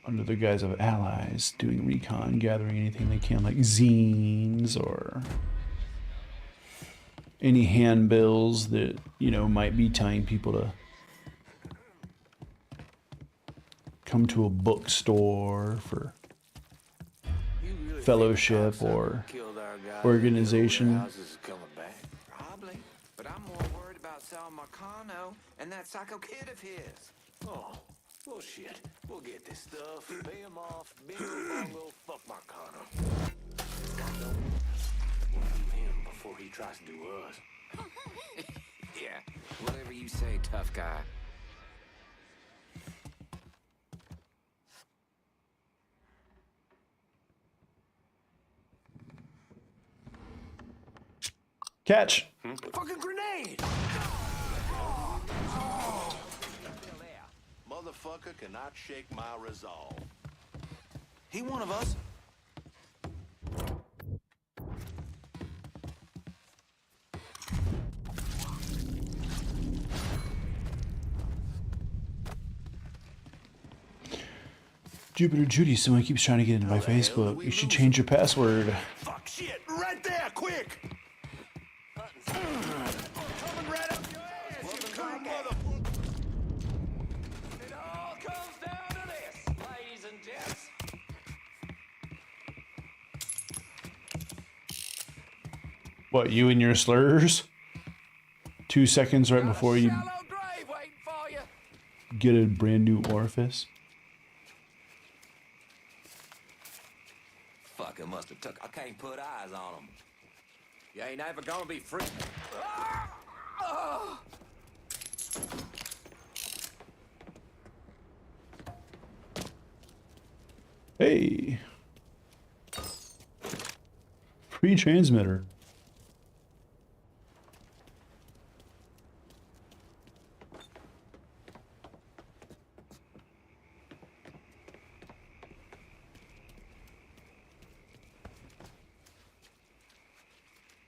Speaker 1: Under the guise of allies, doing recon, gathering anything they can, like zines or any handbills that, you know, might be telling people to come to a bookstore for fellowship or organization.
Speaker 6: Probably, but I'm more worried about Sal Marcano and that psycho kid of his.
Speaker 8: Oh, bullshit. We'll get this stuff, pay him off, bingo bongo, fuck Marcano. We'll do him before he tries to do us.
Speaker 6: Yeah, whatever you say, tough guy.
Speaker 1: Catch!
Speaker 6: Fucking grenade!
Speaker 8: Motherfucker cannot shake my resolve.
Speaker 6: He one of us.
Speaker 1: Jupiter Judy, someone keeps trying to get into my Facebook. You should change your password.
Speaker 8: Fuck shit, right there, quick! Coming right up your ass, you coon motherfucker!
Speaker 6: It all comes down to this, ladies and gents.
Speaker 1: What, you and your slurs? 2 seconds right before you
Speaker 6: Shallow grave waiting for you.
Speaker 1: get a brand new orifice?
Speaker 6: Fucker must have took. I can't put eyes on him. You ain't ever gonna be free.
Speaker 1: Hey. Free transmitter.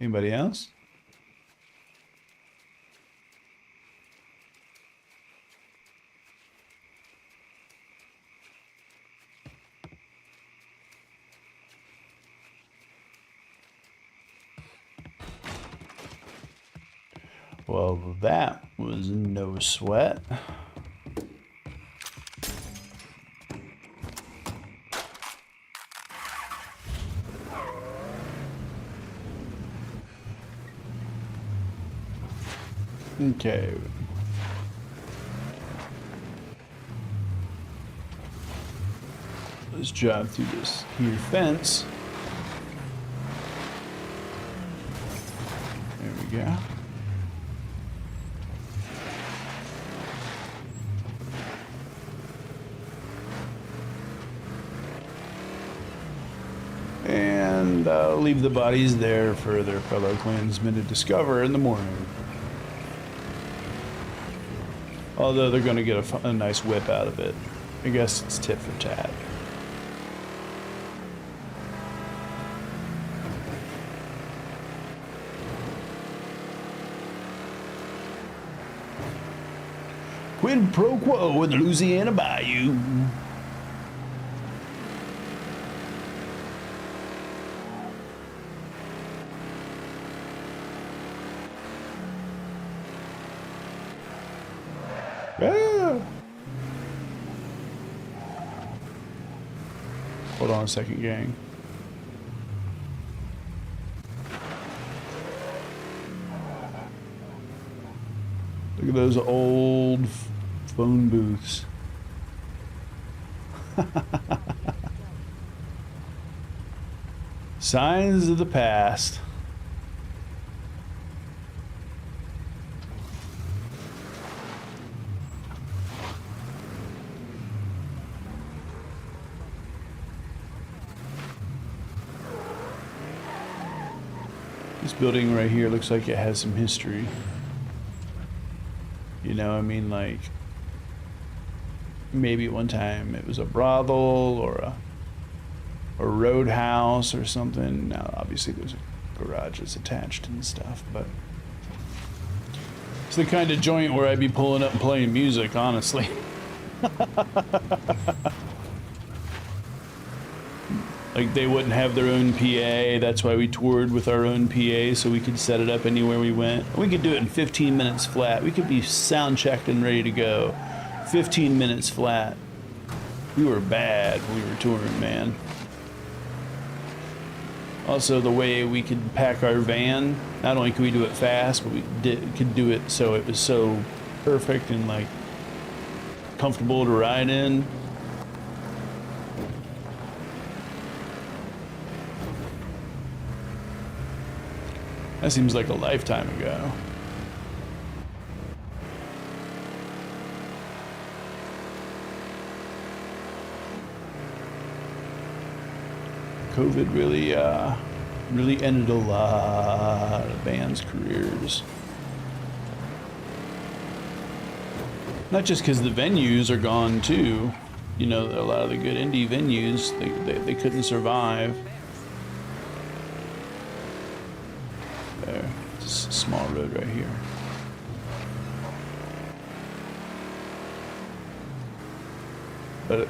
Speaker 1: Anybody else? Well, that was no sweat. Okay. Let's drive through this here fence. There we go. And leave the bodies there for their fellow clansmen to discover in the morning. Although they're going to get a nice whip out of it. I guess it's tit for tat. Quid pro quo in the Louisiana Bayou. Yeah. Hold on a second, gang. Look at those old phone booths. Signs of the past. This building right here looks like it has some history. You know, I mean, like, maybe at one time it was a brothel or a roadhouse or something. Now, obviously, there's garages attached and stuff, but it's the kind of joint where I'd be pulling up and playing music, honestly. Like, they wouldn't have their own PA. That's why we toured with our own PA, so we could set it up anywhere we went. We could do it in 15 minutes flat. We could be sound checked and ready to go. 15 minutes flat. We were bad when we were touring, man. Also, the way we could pack our van, not only could we do it fast, but we could do it so it was so perfect and, like, comfortable to ride in. That seems like a lifetime ago. COVID really ended a lot of bands' careers. Not just because the venues are gone too. You know, a lot of the good indie venues, they couldn't survive. There, it's a small road right here. But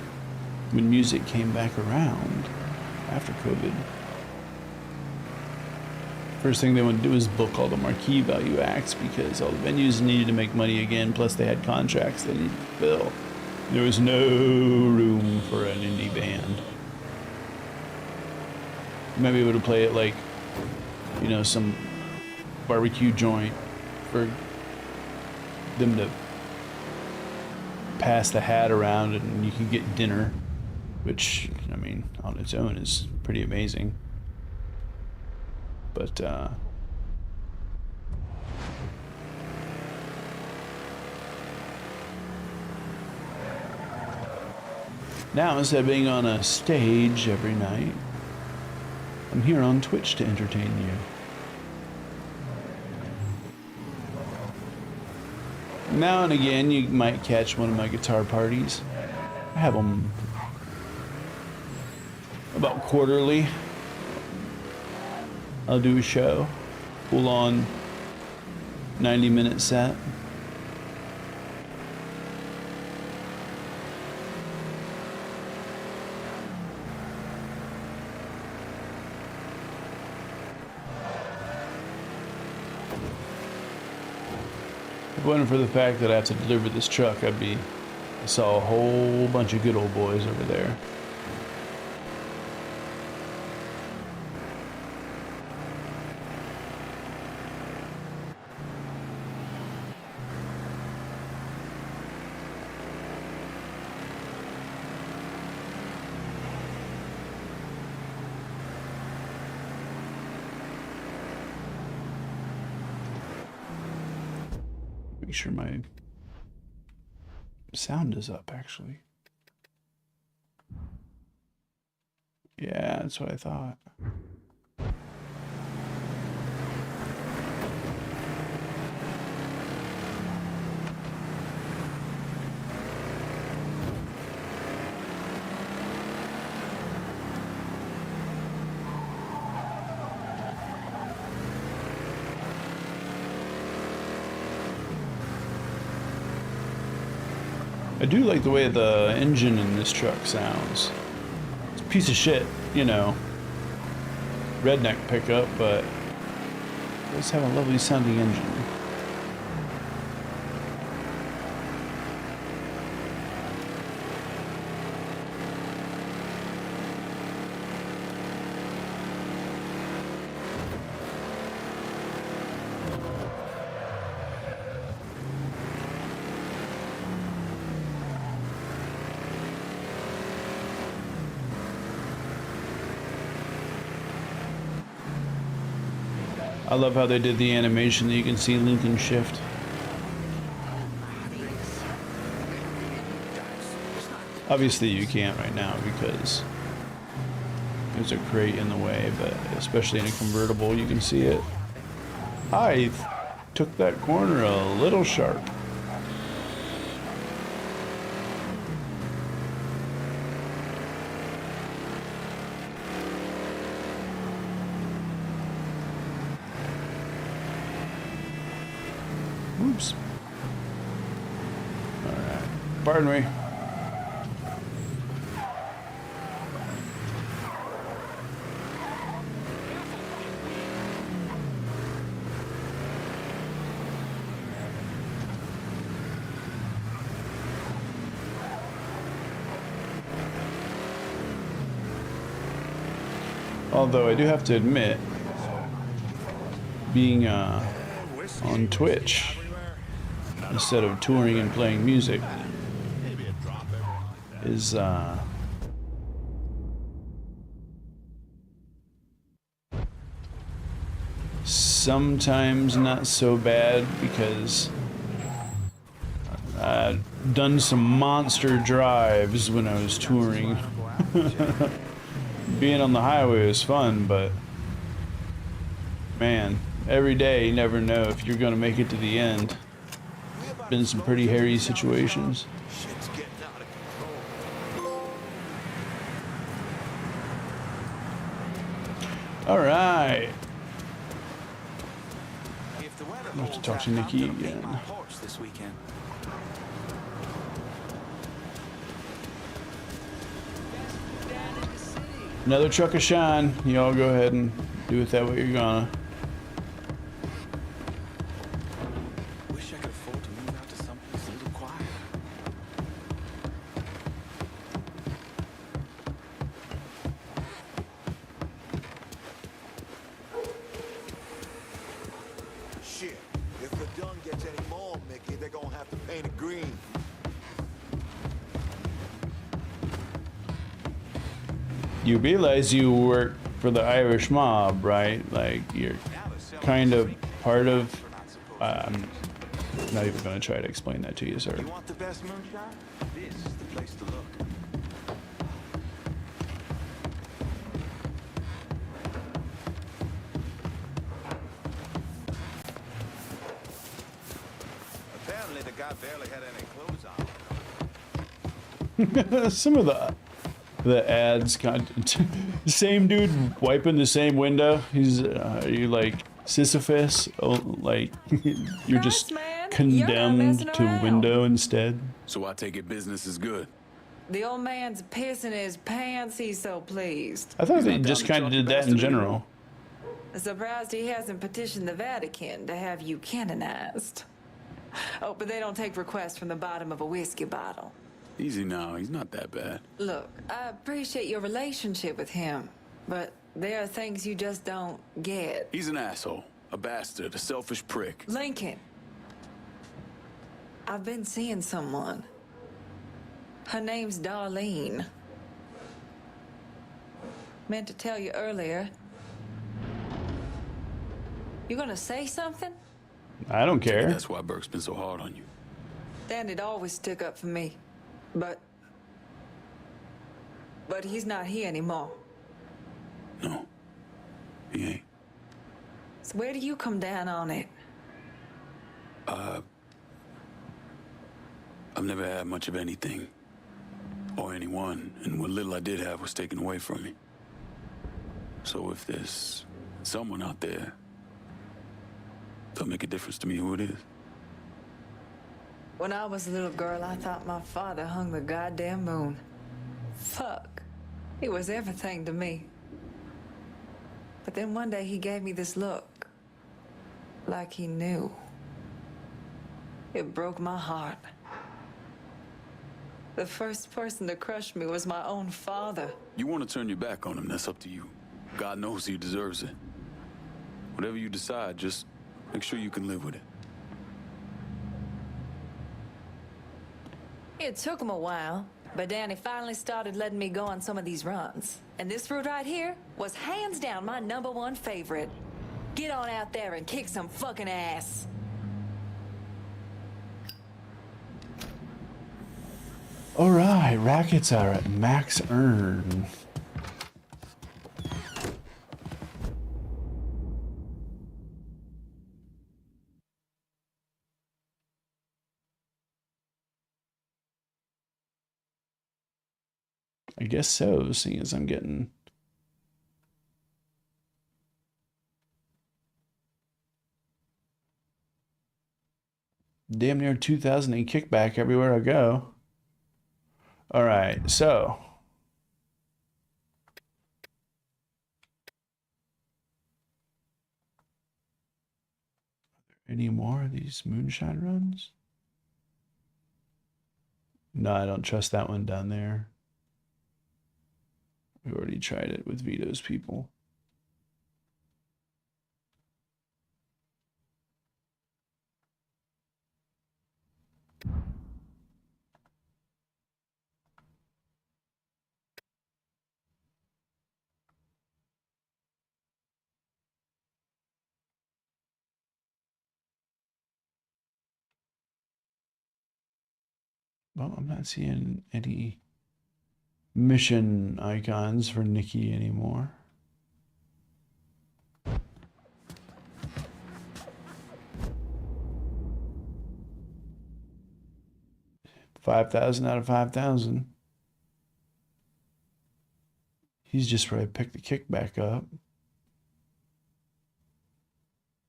Speaker 1: when music came back around after COVID, first thing they wanted to do was book all the marquee value acts because all the venues needed to make money again, plus they had contracts they needed to fill. There was no room for an indie band. You might be able to play it like, you know, some barbecue joint for them to pass the hat around and you can get dinner, which, I mean, on its own is pretty amazing. But now, instead of being on a stage every night, I'm here on Twitch to entertain you. Now and again, you might catch one of my guitar parties. I have them about quarterly. I'll do a show, full on 90-minute set. If it wasn't for the fact that I have to deliver this truck, I saw a whole bunch of good old boys over there. Make sure my sound is up, actually. Yeah, that's what I thought. I do like the way the engine in this truck sounds. It's a piece of shit, you know, redneck pickup, but it does have a lovely sounding engine. I love how they did the animation that you can see Lincoln shift. Obviously you can't right now because there's a crate in the way, but especially in a convertible you can see it. I took that corner a little sharp. Oops. Alright. Pardon me. Although I do have to admit, being on Twitch instead of touring and playing music is sometimes not so bad because I've done some monster drives when I was touring. Being on the highway is fun, but man, every day you never know if you're gonna make it to the end. Been some pretty hairy situations.
Speaker 8: Shit's getting out of control.
Speaker 1: All right.
Speaker 8: If the weather
Speaker 1: I'll have to
Speaker 8: holds
Speaker 1: talk to
Speaker 8: out,
Speaker 1: Nikki
Speaker 8: I'm gonna paint
Speaker 1: again.
Speaker 8: my porch this weekend.
Speaker 1: Another truck of shine. Y'all go ahead and do with that what you're gonna.
Speaker 8: Wish I could afford to move out to someplace a little quieter.
Speaker 6: Shit. If the dun gets any more, Mickey, they're gonna have to paint it green.
Speaker 1: You realize you work for the Irish mob, right? Like you're kind of part of. I'm not even gonna try to explain that to you, sir.
Speaker 8: You want the best moonshine? This is the place to look.
Speaker 6: Apparently the guy barely had any clothes on.
Speaker 1: Some of the ads, same dude wiping the same window. He's you like Sisyphus? Oh, like you're just
Speaker 9: Nice, man. You're not
Speaker 1: condemned
Speaker 9: messing
Speaker 1: to
Speaker 9: around.
Speaker 1: window instead.
Speaker 3: So I take it business is good.
Speaker 9: The old man's pissing his pants, he's so pleased.
Speaker 1: I thought
Speaker 3: He's
Speaker 1: they
Speaker 3: not down
Speaker 1: just
Speaker 3: to
Speaker 1: kind of
Speaker 3: chalk
Speaker 1: did
Speaker 3: the
Speaker 1: that in
Speaker 3: bastard
Speaker 1: general.
Speaker 9: Surprised he hasn't petitioned the Vatican to have you canonized. Oh, but they don't take requests from the bottom of a whiskey bottle.
Speaker 3: Easy now, he's not that bad.
Speaker 9: Look, I appreciate your relationship with him, but there are things you just don't get.
Speaker 3: He's an asshole, a bastard, a selfish prick.
Speaker 9: Lincoln, I've been seeing someone. Her name's Darlene. Meant to tell you earlier. You gonna say something?
Speaker 1: I don't care.
Speaker 3: That's why Burke's been so hard on you.
Speaker 9: Dan'd always stick up for me. But he's not here anymore.
Speaker 3: No, he ain't.
Speaker 9: So where do you come down on it?
Speaker 3: I've never had much of anything. Or anyone, and what little I did have was taken away from me. So if there's someone out there, don't make a difference to me who it is.
Speaker 9: When I was a little girl, I thought my father hung the goddamn moon. Fuck. He was everything to me. But then one day he gave me this look. Like he knew. It broke my heart. The first person to crush me was my own father.
Speaker 3: You want to turn your back on him, that's up to you. God knows he deserves it. Whatever you decide, just make sure you can live with it.
Speaker 9: It took him a while, but Danny finally started letting me go on some of these runs. And this route right here was hands down my #1 favorite. Get on out there and kick some fucking ass.
Speaker 1: All right, rackets are at max earn. I guess so, seeing as I'm getting damn near 2,000 in kickback everywhere I go. All right, so any more of these moonshine runs? No, I don't trust that one down there. We already tried it with Vito's people. Well, I'm not seeing any mission icons for Nikki anymore. $5,000 out of 5,000. He's just probably picked the kickback up.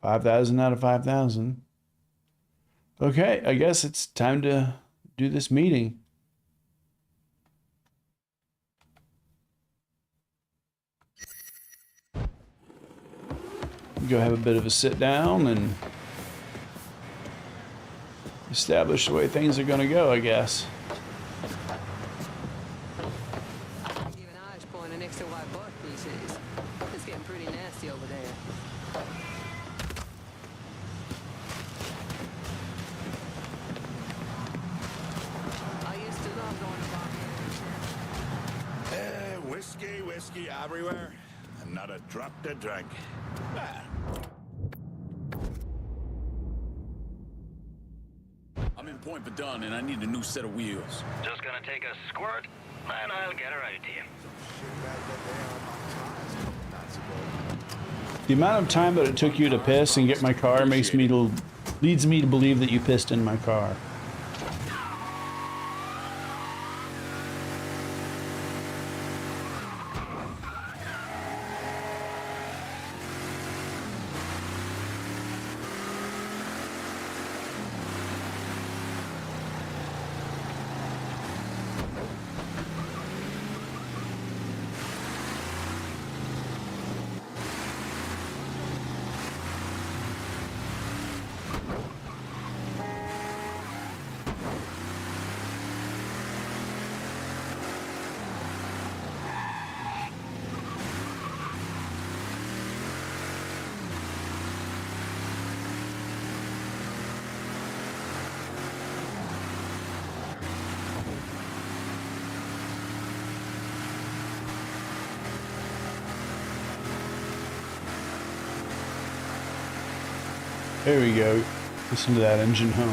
Speaker 1: 5,000 out of 5,000. Okay, I guess it's time to do this meeting. Go have a bit of a sit down and establish the way things are going to go, I guess.
Speaker 10: Even eyes pointing next to white buck these days. It's getting pretty nasty over there. I used to love going to bar.
Speaker 7: Whiskey everywhere, and not a drop to drink. Ah.
Speaker 3: I'm in Point Verdun and I need a new set of wheels.
Speaker 4: Just gonna take a squirt, and I'll get her out to you.
Speaker 1: The amount of time that it took you to piss and get my car leads me to believe that you pissed in my car. There we go. Listen to that engine hum.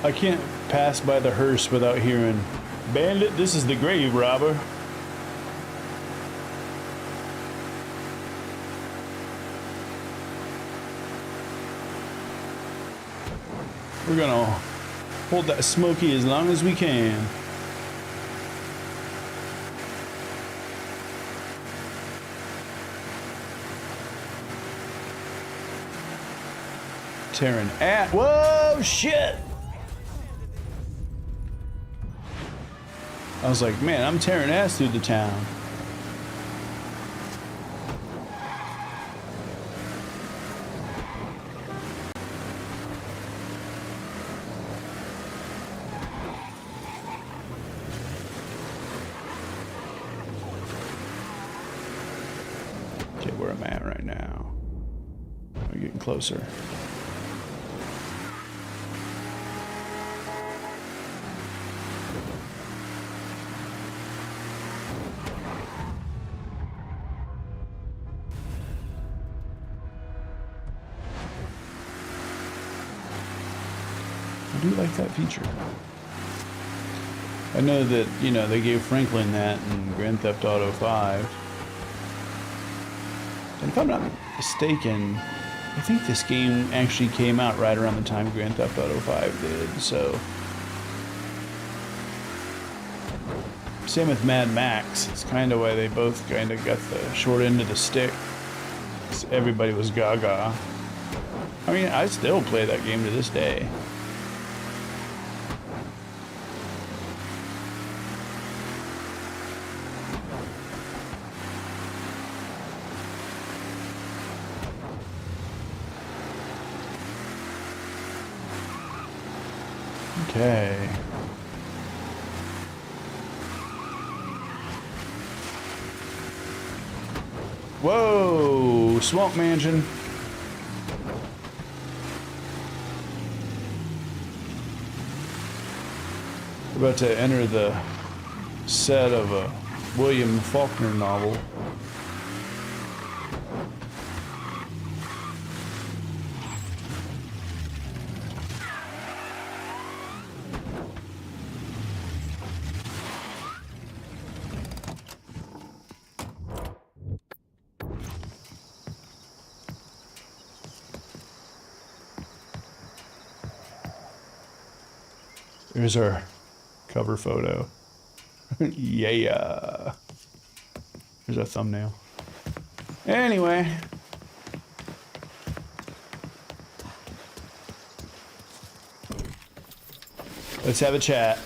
Speaker 1: I can't pass by the hearse without hearing, "Bandit, this is the grave robber." We're gonna hold that smoky as long as we can. Tearing at. Whoa, shit! I was like, man, I'm tearing ass through the town. Okay, where I'm at right now. We're getting closer. I do like that feature. I know that, you know, they gave Franklin that in Grand Theft Auto 5. And if I'm not mistaken, I think this game actually came out right around the time Grand Theft Auto 5 did, so. Same with Mad Max. It's kind of why they both kind of got the short end of the stick. 'Cause everybody was gaga. I mean, I still play that game to this day. Okay. Whoa, swamp mansion. We're about to enter the set of a William Faulkner novel. Here's our cover photo. Yeah. Here's our thumbnail. Anyway. Let's have a chat.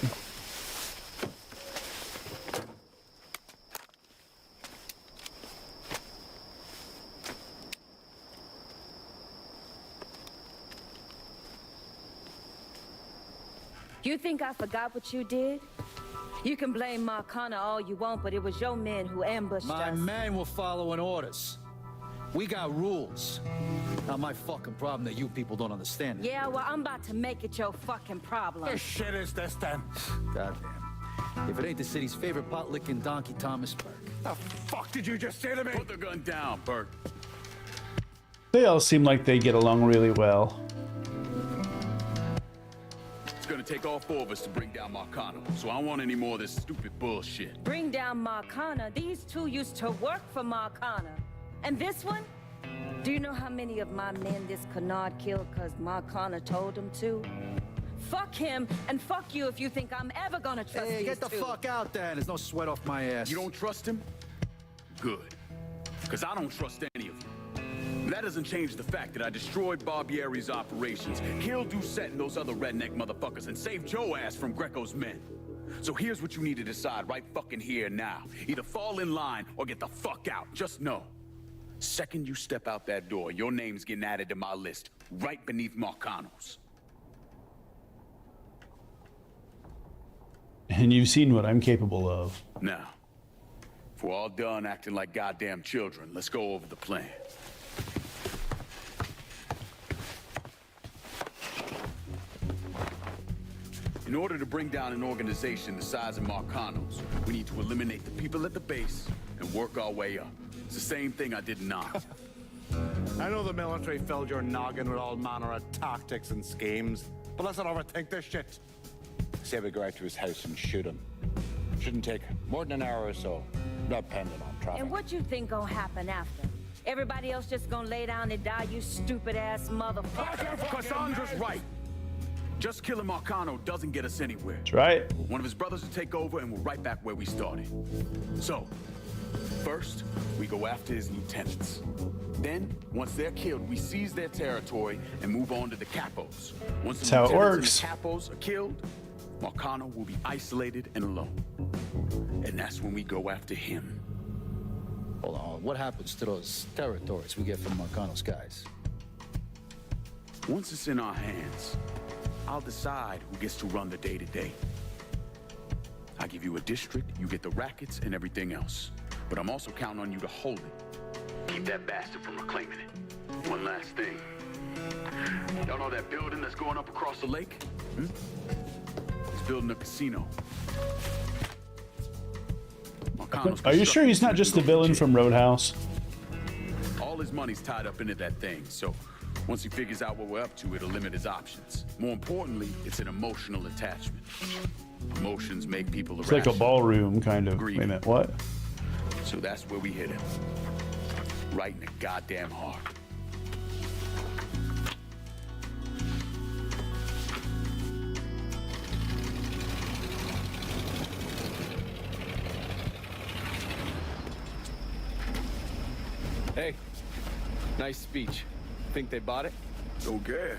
Speaker 11: You think I forgot what you did? You can blame Marcana all you want, but it was your men who ambushed
Speaker 5: My
Speaker 11: us.
Speaker 5: men were following orders. We got rules. Not my fucking problem that you people don't understand it.
Speaker 11: Yeah, well, I'm about to make it your fucking problem.
Speaker 6: What shit is this then?
Speaker 5: Goddamn. If it ain't the city's favorite pot-licking donkey, Thomas Burke.
Speaker 6: The fuck did you just say to me?
Speaker 3: Put the gun down, Bert.
Speaker 1: They all seem like they get along really well.
Speaker 3: It's gonna take all four of us to bring down Marcano, so I don't want any more of this stupid bullshit.
Speaker 11: Bring down Marcana. These two used to work for Marcana. And this one? Do you know how many of my men this Kennard killed because Marcana told him to? Fuck him, and fuck you if you think I'm ever gonna trust
Speaker 5: Hey,
Speaker 11: these
Speaker 5: get the
Speaker 11: two.
Speaker 5: fuck out there. There's no sweat off my ass.
Speaker 3: You don't trust him? Good. Because I don't trust any of you. That doesn't change the fact that I destroyed Barbieri's operations, killed Doucette and those other redneck motherfuckers, and saved Joe ass from Greco's men. So here's what you need to decide right fucking here now. Either fall in line or get the fuck out. Just know. Second you step out that door, your name's getting added to my list, right beneath Marcano's.
Speaker 1: And you've seen what I'm capable of.
Speaker 3: Now, if we're all done acting like goddamn children, let's go over the plan. In order to bring down an organization the size of Marcano's, we need to eliminate the people at the base and work our way up. It's the same thing I did in Knox.
Speaker 6: I know the military filled your noggin with all manner of tactics and schemes,
Speaker 7: But let's not overthink this shit.
Speaker 12: Say we go out to his house and shoot him. Shouldn't take more than an hour or so, not depending on traffic.
Speaker 11: And what you think gonna happen after? Everybody else just gonna lay down and die, you stupid ass motherfucker.
Speaker 3: Cassandra's right. Just killing Marcano doesn't get us anywhere.
Speaker 1: That's right.
Speaker 3: One of his brothers will take over and we're right back where we started. So, first, we go after his lieutenants. Then, once they're killed, we seize their territory and move on to the capos. Once the
Speaker 1: That's how it
Speaker 3: lieutenants
Speaker 1: works.
Speaker 3: and the capos are killed, Marcano will be isolated and alone. And that's when we go after him.
Speaker 5: Hold on, what happens to those territories we get from Marcano's guys?
Speaker 3: Once it's in our hands, I'll decide who gets to run the day-to-day. I give you a district, you get the rackets and everything else. But I'm also counting on you to hold it. Keep that bastard from reclaiming it. One last thing. Y'all know that building that's going up across the lake? He's building a casino.
Speaker 1: Are you sure he's not just the villain from Roadhouse?
Speaker 3: All his money's tied up into that thing, so once he figures out what we're up to, it'll limit his options. More importantly, it's an emotional attachment. Emotions make people
Speaker 1: It's like a ballroom, kind of. Wait a minute, what?
Speaker 3: So that's where we hit him. Right in the goddamn heart.
Speaker 13: Hey, nice speech. Think they bought it?
Speaker 3: Don't care.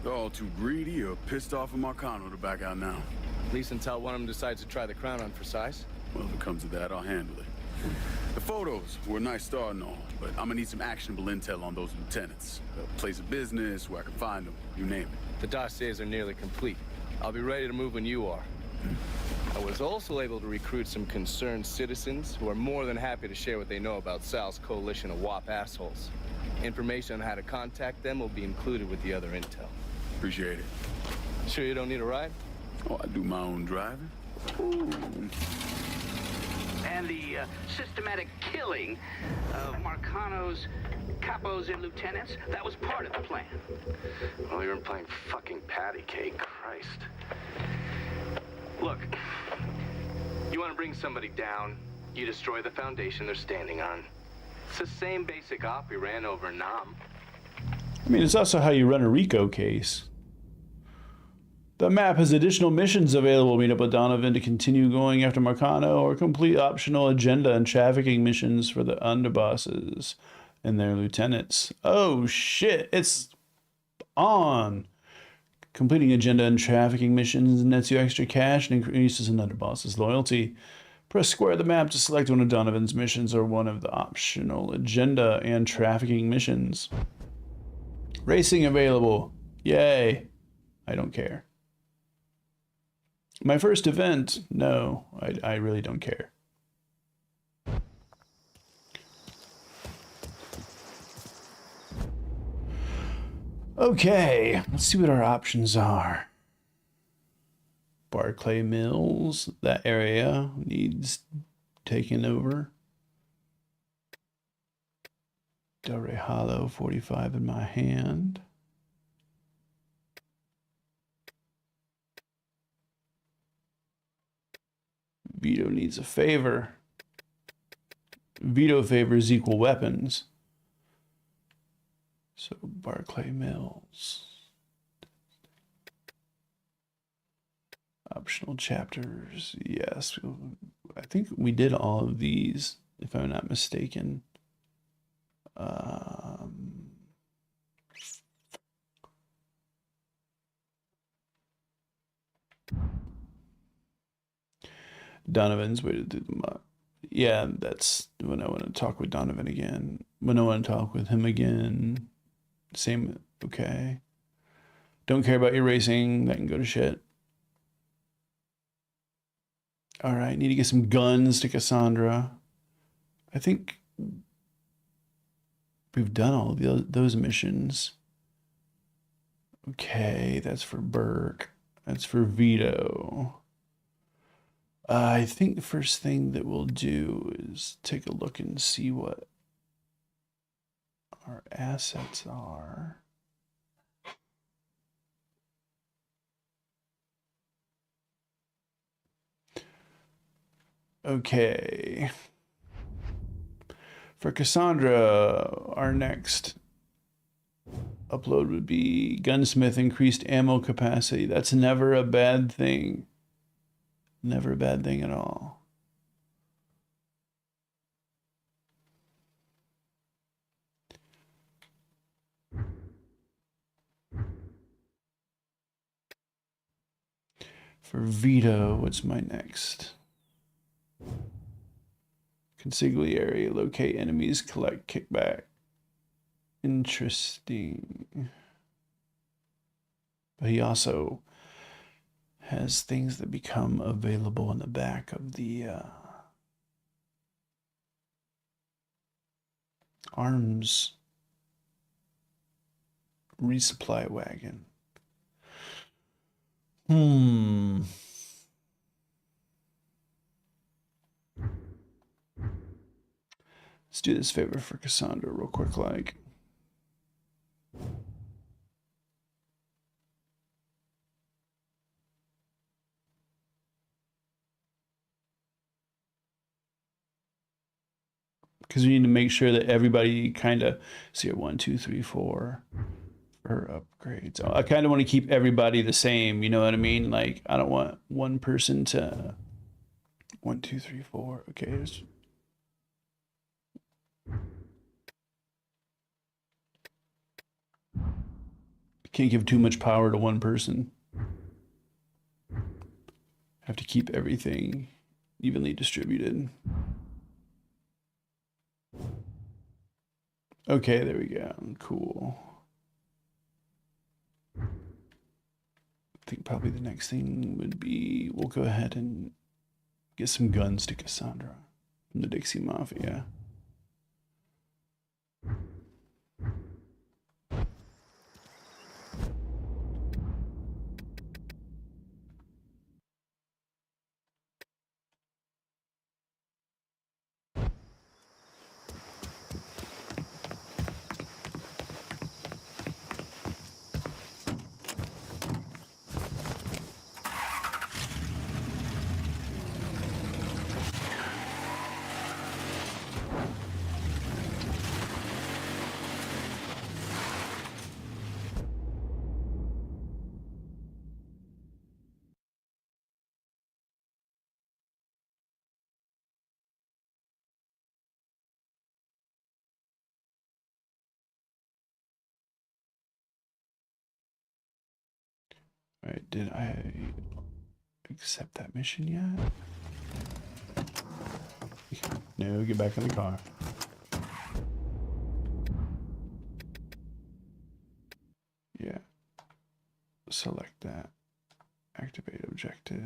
Speaker 3: They're all too greedy or pissed off at Marcano to back out now.
Speaker 13: At least until one of them decides to try the crown on for size.
Speaker 3: Well, if it comes to that, I'll handle it. The photos were a nice start and all, but I'm gonna need some actionable intel on those lieutenants. A place of business, where I can find them, you name it.
Speaker 13: The dossiers are nearly complete. I'll be ready to move when you are. I was also able to recruit some concerned citizens who are more than happy to share what they know about Sal's coalition of WAP assholes. Information on how to contact them will be included with the other intel.
Speaker 3: Appreciate it.
Speaker 13: Sure you don't need a ride?
Speaker 3: Oh, I do my own driving.
Speaker 4: Ooh. And the systematic killing of Marcano's capos and lieutenants, that was part of the plan.
Speaker 8: Well, you're playing fucking patty cake, Christ.
Speaker 13: Look, you want to bring somebody down, you destroy the foundation they're standing on. It's the same basic op we ran over Nam.
Speaker 1: I mean, it's also how you run a RICO case. The map has additional missions available. Meet up with Donovan to continue going after Marcano, or complete optional agenda and trafficking missions for the underbosses and their lieutenants. Oh shit, it's on. Completing agenda and trafficking missions nets you extra cash and increases an underboss's loyalty. Press square the map to select one of Donovan's missions or one of the optional agenda and trafficking missions. Racing available. Yay. I don't care. My first event? No, I really don't care. Okay, let's see what our options are. Barclay Mills, that area needs taken over. Delray Hollow, 45 in my hand. Vito needs a favor. Vito favors equal weapons. So Barclay Mills. Optional chapters. Yes. I think we did all of these, if I'm not mistaken. Donovan's way to do them up. Yeah, that's when I want to talk with Donovan again. When I want to talk with him again. Same, okay. Don't care about your racing. That can go to shit. All right, need to get some guns to Cassandra. I think we've done all of those missions. Okay, that's for Burke. That's for Vito. I think the first thing that we'll do is take a look and see what our assets are. Okay. For Cassandra, our next upload would be Gunsmith increased ammo capacity. That's never a bad thing. Never a bad thing at all. For Vito, what's my next? Consigliere, locate enemies, collect kickback. Interesting. But he also has things that become available in the back of the arms resupply wagon. Let's do this favor for Cassandra real quick, like. Because we need to make sure that everybody kind of see 1, 2, 3, 4 for upgrades. I kind of want to keep everybody the same, you know what I mean? Like, I don't want one person to 1, 2, 3, 4. Okay, can't give too much power to one person. Have to keep everything evenly distributed. Okay, there we go. Cool. I think probably the next thing would be we'll go ahead and get some guns to Cassandra from the Dixie Mafia. All right, did I accept that mission yet? No, get back in the car. Yeah. Select that. Activate objective.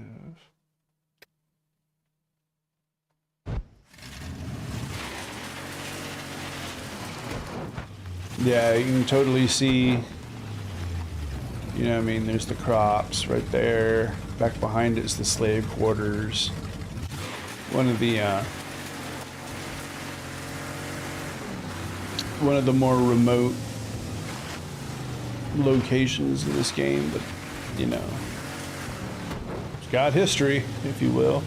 Speaker 1: Yeah, you can totally see, you know what I mean, there's the crops right there. Back behind it is the slave quarters. One of the more remote locations in this game, but you know, it's got history, if you will.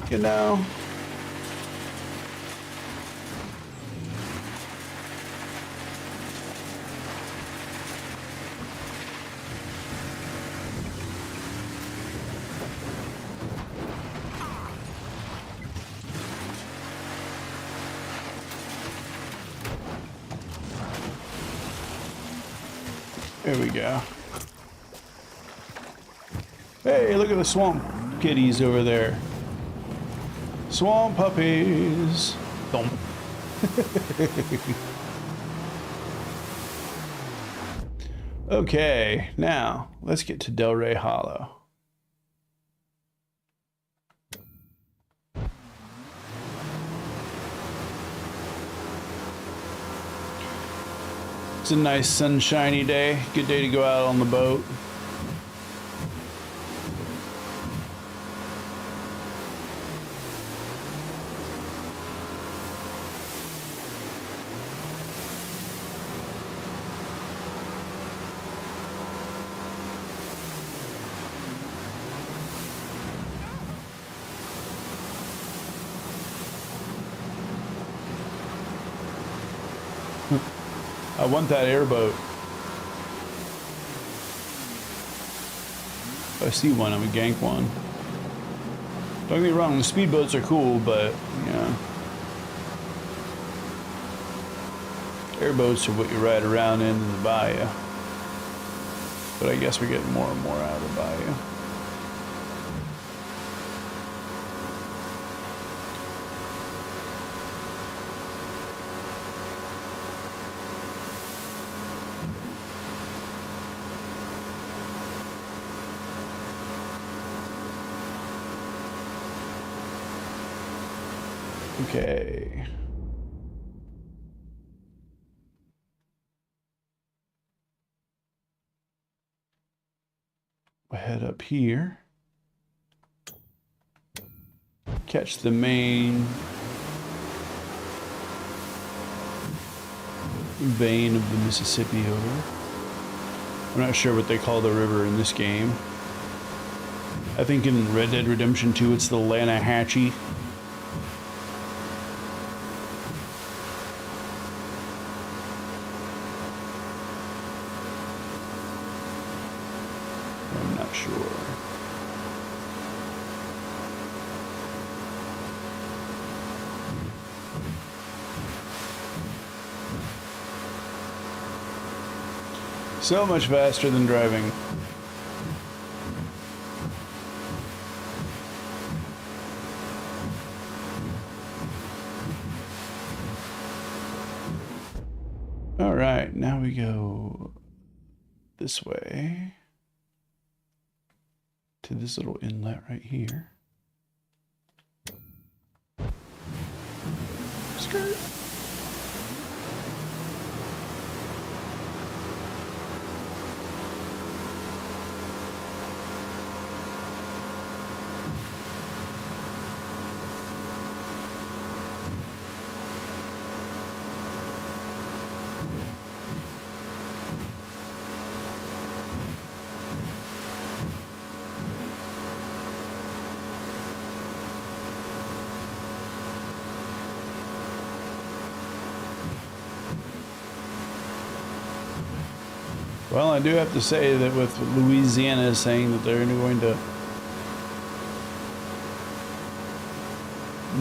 Speaker 1: You know. There we go. Hey, look at the swamp kitties over there. Swamp puppies. Thump. Okay, now let's get to Delray Hollow. It's a nice sunshiny day. Good day to go out on the boat. I want that airboat. If I see one, I'm gonna gank one. Don't get me wrong, the speedboats are cool, but yeah. Airboats are what you ride around in the bayou. But I guess we're getting more and more out of the bayou. Okay. We'll head up here. Catch the main vein of the Mississippi over. I'm not sure what they call the river in this game. I think in Red Dead Redemption 2 it's the Lanahatchee. I'm not sure. So much faster than driving. All right, now we go this way to this little inlet right here. Skirt. Well, I do have to say that with Louisiana saying that they're going to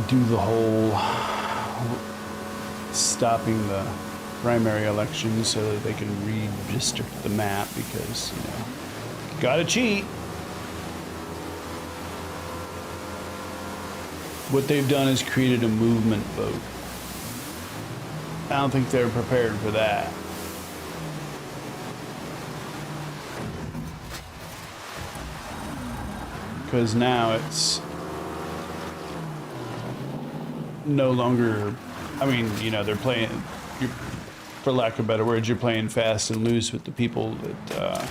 Speaker 1: do the whole stopping the primary elections so that they can redistrict the map because, you know, gotta cheat. What they've done is created a movement vote. I don't think they're prepared for that. Because now it's no longer, I mean, you know, they're playing, for lack of better words, you're playing fast and loose with the people that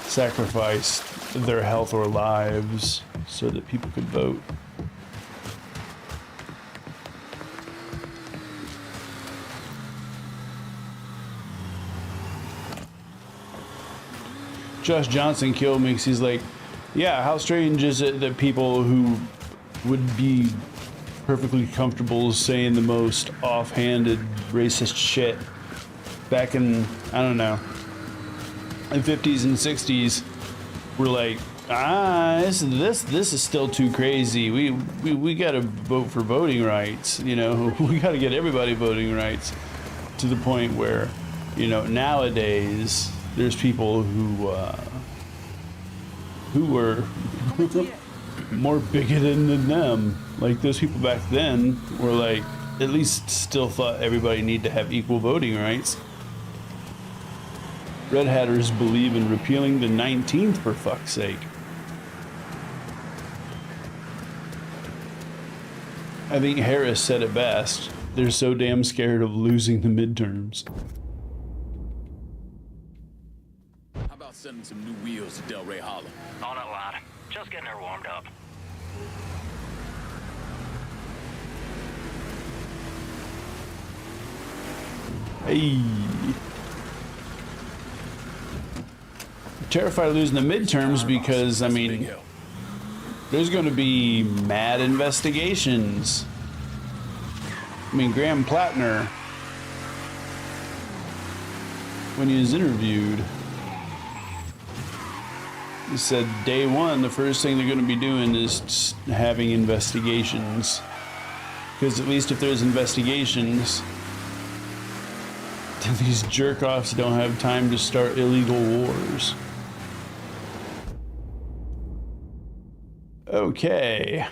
Speaker 1: sacrificed their health or lives so that people could vote. Josh Johnson killed me because he's like, yeah, how strange is it that people who would be perfectly comfortable saying the most offhanded racist shit back in, I don't know, the 50s and 60s were like, this is still too crazy. We gotta vote for voting rights, you know, we gotta get everybody voting rights, to the point where, you know, nowadays there's people who were more bigoted than them. Like, those people back then were like, at least still thought everybody needed to have equal voting rights. Red Hatters believe in repealing the 19th, for fuck's sake. I think Harris said it best. They're so damn scared of losing the midterms.
Speaker 14: How about sending some new wheels to Delray Hollow?
Speaker 15: On it, lad. Just getting her warmed up.
Speaker 1: Hey. I'm terrified of losing the midterms because, I mean, there's going to be mad investigations. I mean, Graham Plattner when he was interviewed. He said day one, the first thing they're going to be doing is having investigations. Because at least if there's investigations, these jerk-offs don't have time to start illegal wars. Okay.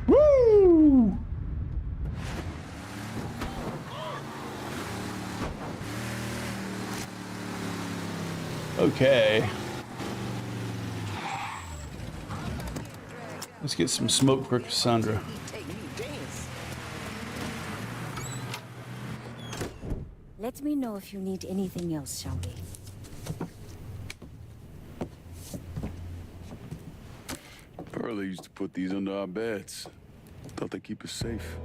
Speaker 1: Woo! Okay. Let's get some smoke for Cassandra.
Speaker 11: Let me know if you need anything else, shall we?
Speaker 3: Pearl used to put these under our beds. Thought they keep us safe.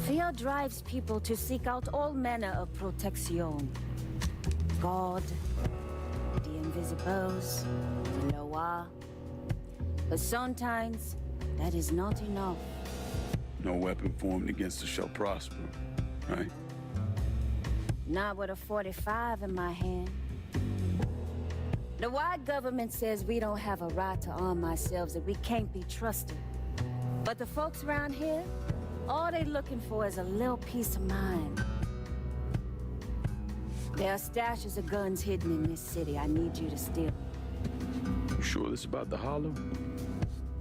Speaker 11: Fear drives people to seek out all manner of protection. God, the invisibles, the Loa. But sometimes, that is not enough.
Speaker 3: No weapon formed against us shall prosper, right?
Speaker 11: Not with a 45 in my hand. The white government says we don't have a right to arm ourselves, that we can't be trusted. But the folks around here, all they looking for is a little peace of mind. There are stashes of guns hidden in this city. I need you to steal.
Speaker 3: You sure this about the Hollow?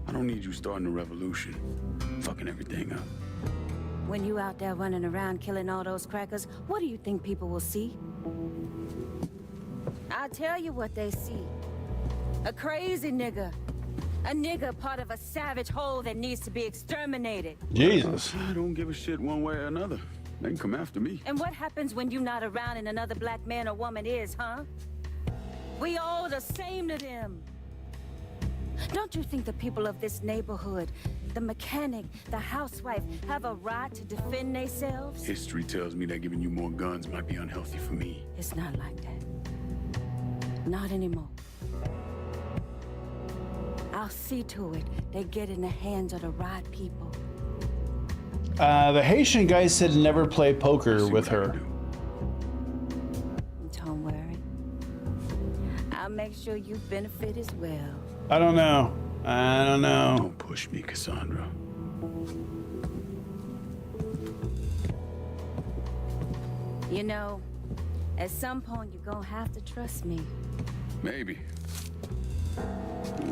Speaker 3: I don't need you starting a revolution, fucking everything up.
Speaker 11: When you out there running around killing all those crackers, what do you think people will see? I'll tell you what they see. A crazy nigga. A nigga part of a savage whole that needs to be exterminated.
Speaker 1: Jesus.
Speaker 3: I don't give a shit one way or another. They can come after me.
Speaker 11: And what happens when you're not around and another black man or woman is, huh? We all the same to them. Don't you think the people of this neighborhood, the mechanic, the housewife, have a right to defend themselves?
Speaker 3: History tells me that giving you more guns might be unhealthy for me.
Speaker 11: It's not like that. Not anymore. I'll see to it they get in the hands of the right people.
Speaker 1: The Haitian guy said never play poker with her.
Speaker 11: Don't worry. I'll make sure you benefit as well.
Speaker 1: I don't know. I don't know.
Speaker 3: Don't push me, Cassandra.
Speaker 11: You know, at some point you're gonna have to trust me.
Speaker 3: Maybe.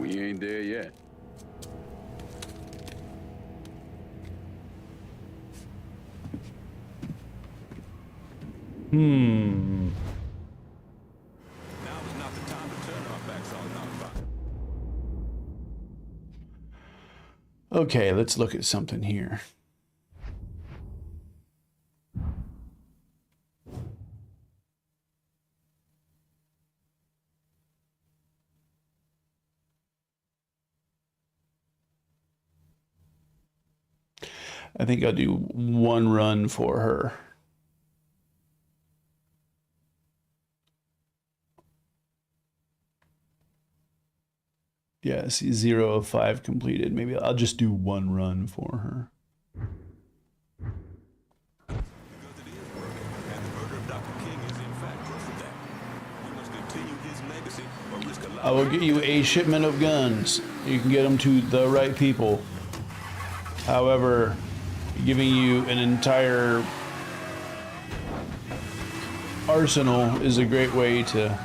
Speaker 3: We ain't there yet.
Speaker 1: Hmm.
Speaker 14: Now is not the time to turn our backs on nonviolence.
Speaker 1: Okay, let's look at something here. I think I'll do one run for her. Yeah, see, 0 of 5 completed. Maybe I'll just do one run for her.
Speaker 14: Because it is working, and the murder of Dr. King is in fact proof of that. We must continue his legacy or risk a lot.
Speaker 1: I will get you a shipment of guns. You can get them to the right people. However, giving you an entire arsenal is a great way to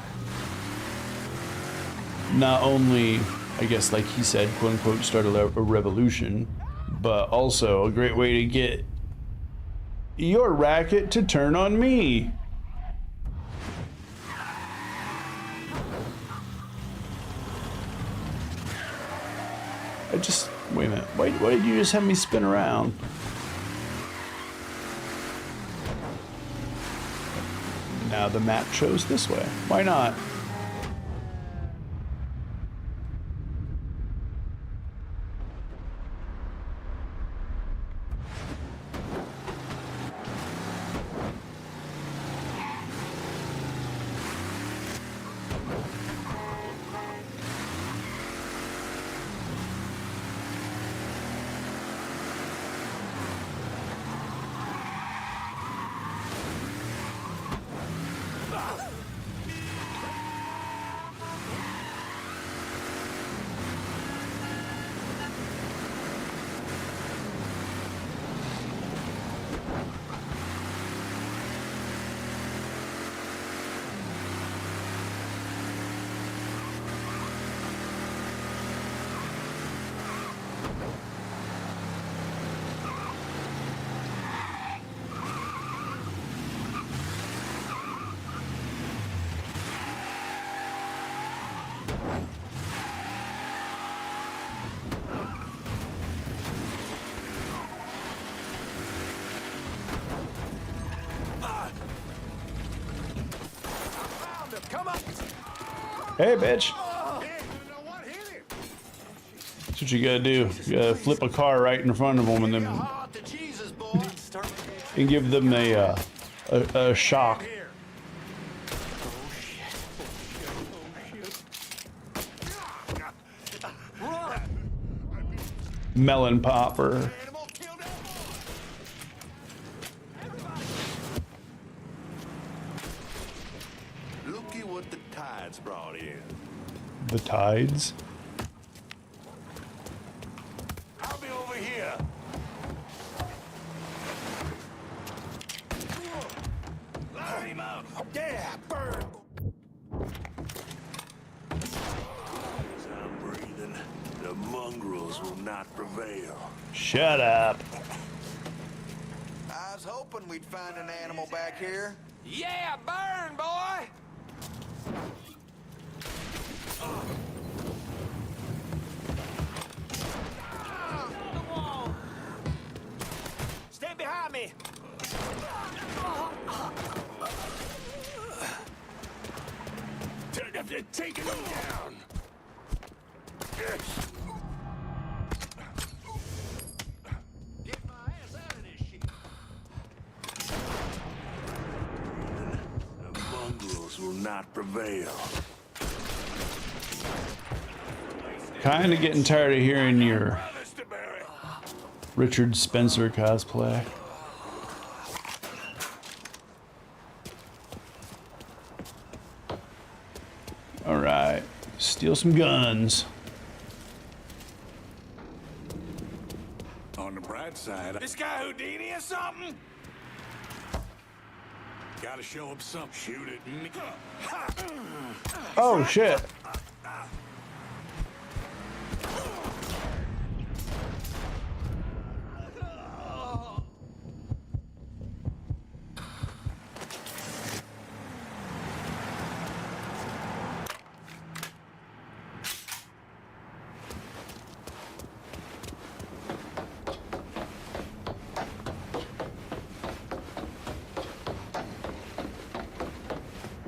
Speaker 1: not only, I guess, like he said, quote unquote, start a revolution, but also a great way to get your racket to turn on me. Wait a minute, why did you just have me spin around? Now the map shows this way. Why not? Hey, bitch. That's what you gotta do. You gotta flip a car right in front of them and then and give them a shock. Melon popper.
Speaker 6: Looky what the tides brought in.
Speaker 1: The tides?
Speaker 6: I'll be over here. Light him out. Yeah, burn. As I'm breathing, the mongrels will not prevail.
Speaker 1: Shut up.
Speaker 6: I was hoping we'd find an animal back here.
Speaker 8: Yeah, burn, boy!
Speaker 6: Stay behind me. Take him down. Get my ass out of this shit. The mongrels will not prevail.
Speaker 1: Kind of getting tired of hearing your Richard Spencer cosplay. All right, steal some guns.
Speaker 6: On the bright side, this guy Houdini or something? Gotta show him something. Shoot at me.
Speaker 1: Oh shit.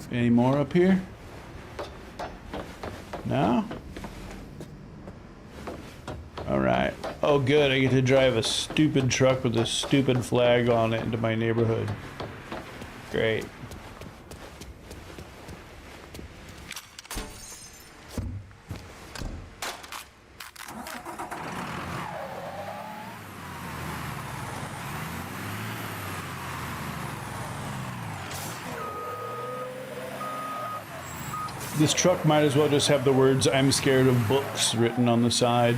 Speaker 1: Any more up here? No? Alright. Oh good, I get to drive a stupid truck with a stupid flag on it into my neighborhood. Great. This truck might as well just have the words "I'm scared of books" written on the side.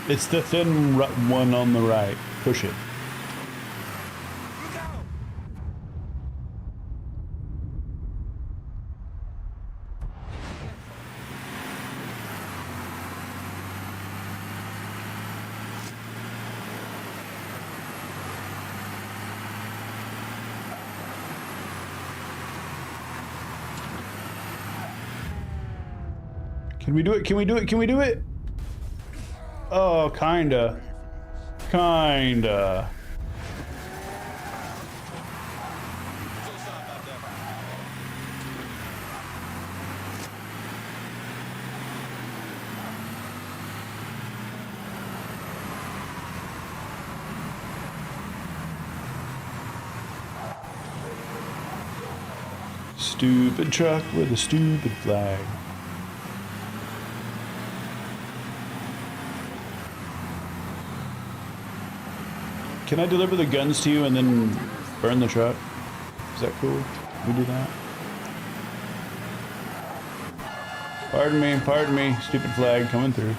Speaker 1: It's the thin one on the right. Push it. Can we do it? Can we do it? Can we do it? Oh, kinda. Kinda. Stupid truck with a stupid flag. Can I deliver the guns to you and then burn the truck? Is that cool? We do that? Pardon me. Stupid flag coming through.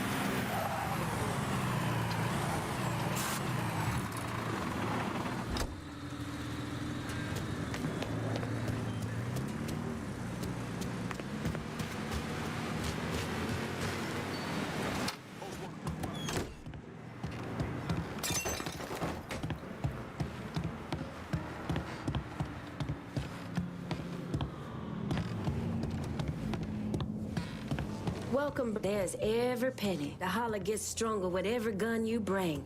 Speaker 16: Welcome. There's every penny. The holler gets stronger with every gun you bring.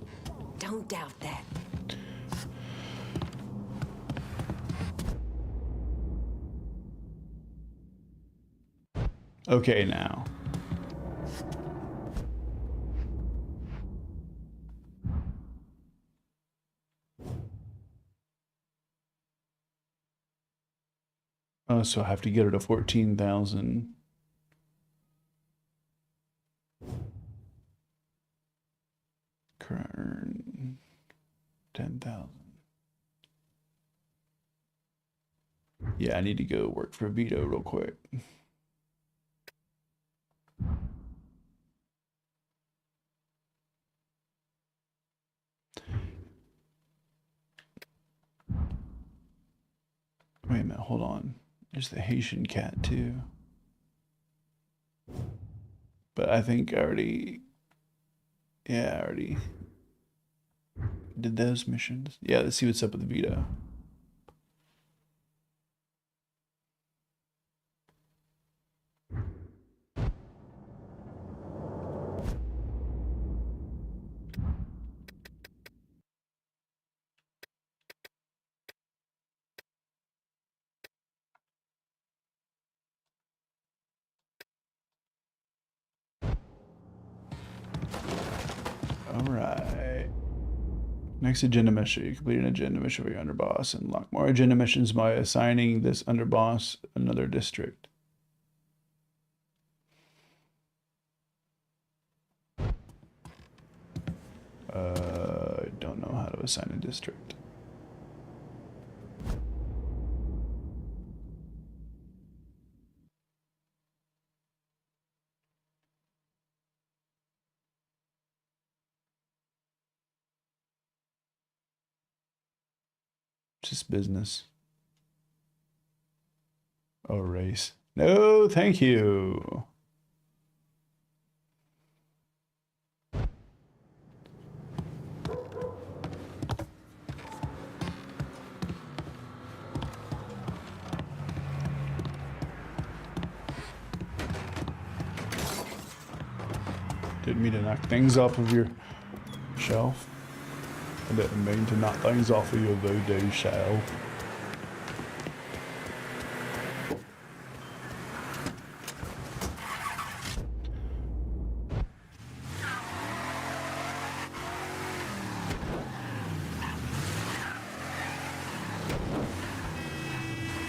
Speaker 16: Don't doubt that.
Speaker 1: Okay, now. Oh, so I have to get her to 14,000. Current 10,000. Yeah, I need to go work for Vito real quick. Wait a minute, hold on. There's the Haitian cat too. But I think I already... Yeah, I already did those missions. Yeah, let's see what's up with Vito. Alright. Next agenda mission. You complete an agenda mission for your underboss and unlock more agenda missions by assigning this underboss another district. I don't know how to assign a district. Just business. Oh, race. No, thank you. Didn't mean to knock things off of your shelf. I didn't mean to knock things off of your voodoo shelf.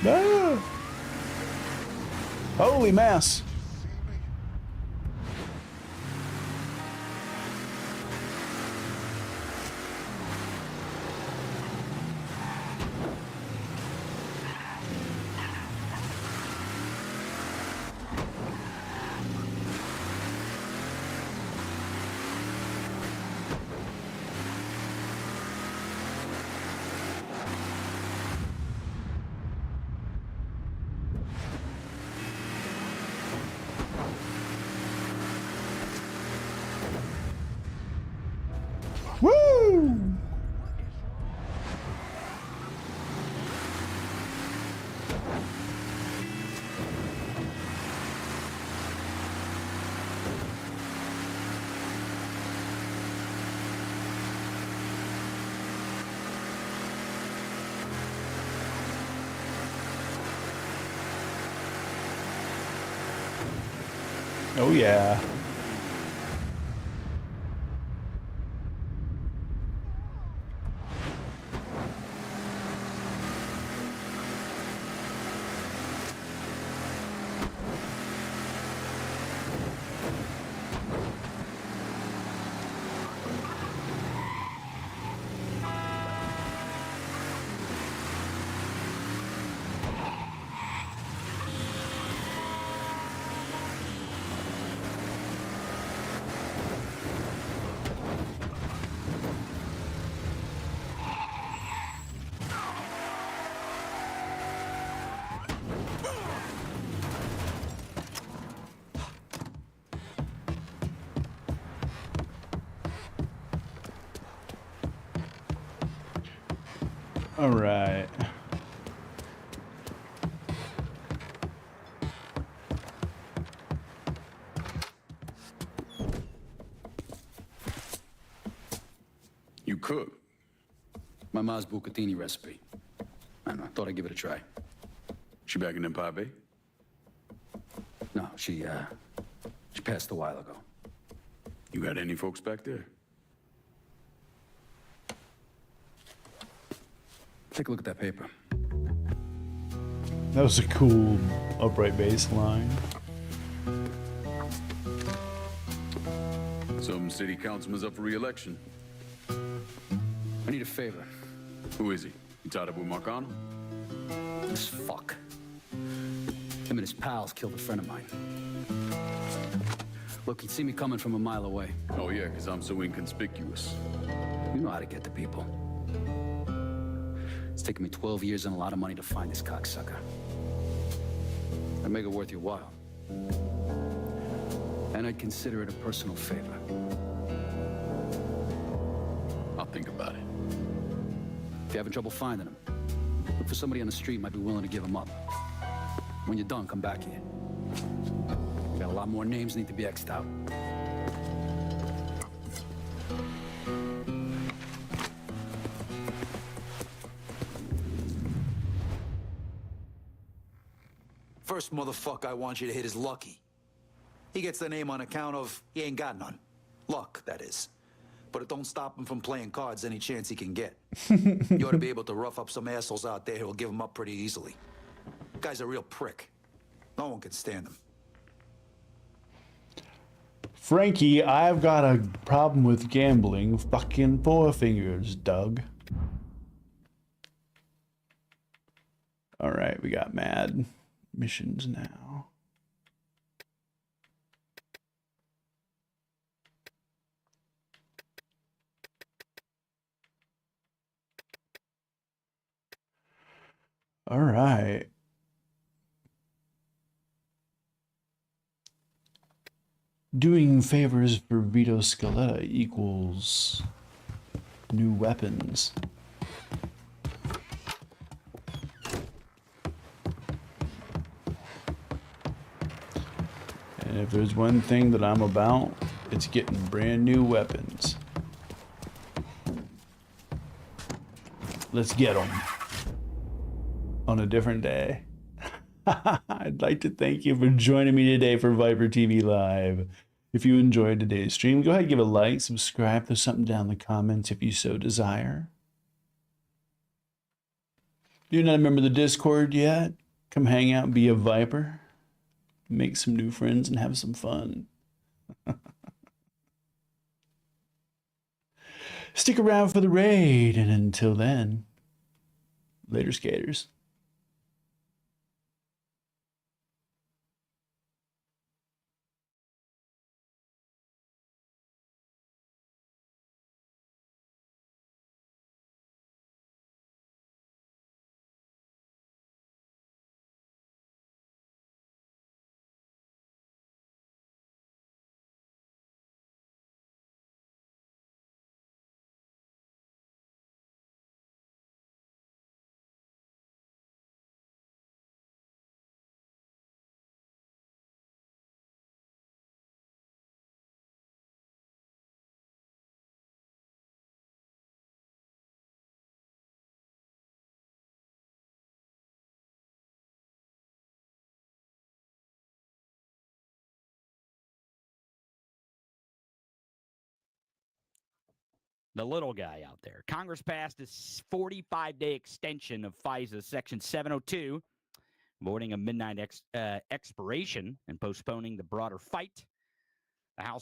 Speaker 1: No! Holy mass! Woo! Oh yeah. All right.
Speaker 3: You cook?
Speaker 17: My ma's bucatini recipe. I don't know, thought I'd give it a try.
Speaker 3: She back in Empire Bay?
Speaker 17: No, she passed a while ago.
Speaker 3: You got any folks back there?
Speaker 17: Take a look at that paper.
Speaker 1: That was a cool upright bass line.
Speaker 3: Some city councilman's up for re-election.
Speaker 17: I need a favor.
Speaker 3: Who is he? You tied up with Marcano?
Speaker 17: This fuck. Him and his pals killed a friend of mine. Look, he'd see me coming from a mile away.
Speaker 3: Oh yeah, because I'm so inconspicuous.
Speaker 17: You know how to get to people. It's taken me 12 years and a lot of money to find this cocksucker. I'd make it worth your while. And I'd consider it a personal favor.
Speaker 3: I'll think about it.
Speaker 17: If you're having trouble finding him, look for somebody on the street who might be willing to give him up. When you're done, come back here. We got a lot more names need to be X'd out.
Speaker 5: First motherfucker I want you to hit is Lucky. He gets the name on account of he ain't got none. Luck, that is. But it don't stop him from playing cards any chance he can get. You ought to be able to rough up some assholes out there who'll give him up pretty easily. Guy's a real prick. No one can stand him.
Speaker 1: Frankie, I've got a problem with gambling. Fucking four fingers, Doug. All right, we got mad missions now. All right. Doing favors for Vito Scaletta equals new weapons. And if there's one thing that I'm about, it's getting brand new weapons. Let's get them on a different day. I'd like to thank you for joining me today for ViperTV Live. If you enjoyed today's stream, go ahead and give a like, subscribe, there's something down in the comments if you so desire. You're not a member of the Discord yet? Come hang out, be a Viper, make some new friends, and have some fun. Stick around for the raid, and until then, later, skaters.
Speaker 18: The little guy out there. Congress passed a 45-day extension of FISA Section 702, avoiding a midnight expiration and postponing the broader fight. The House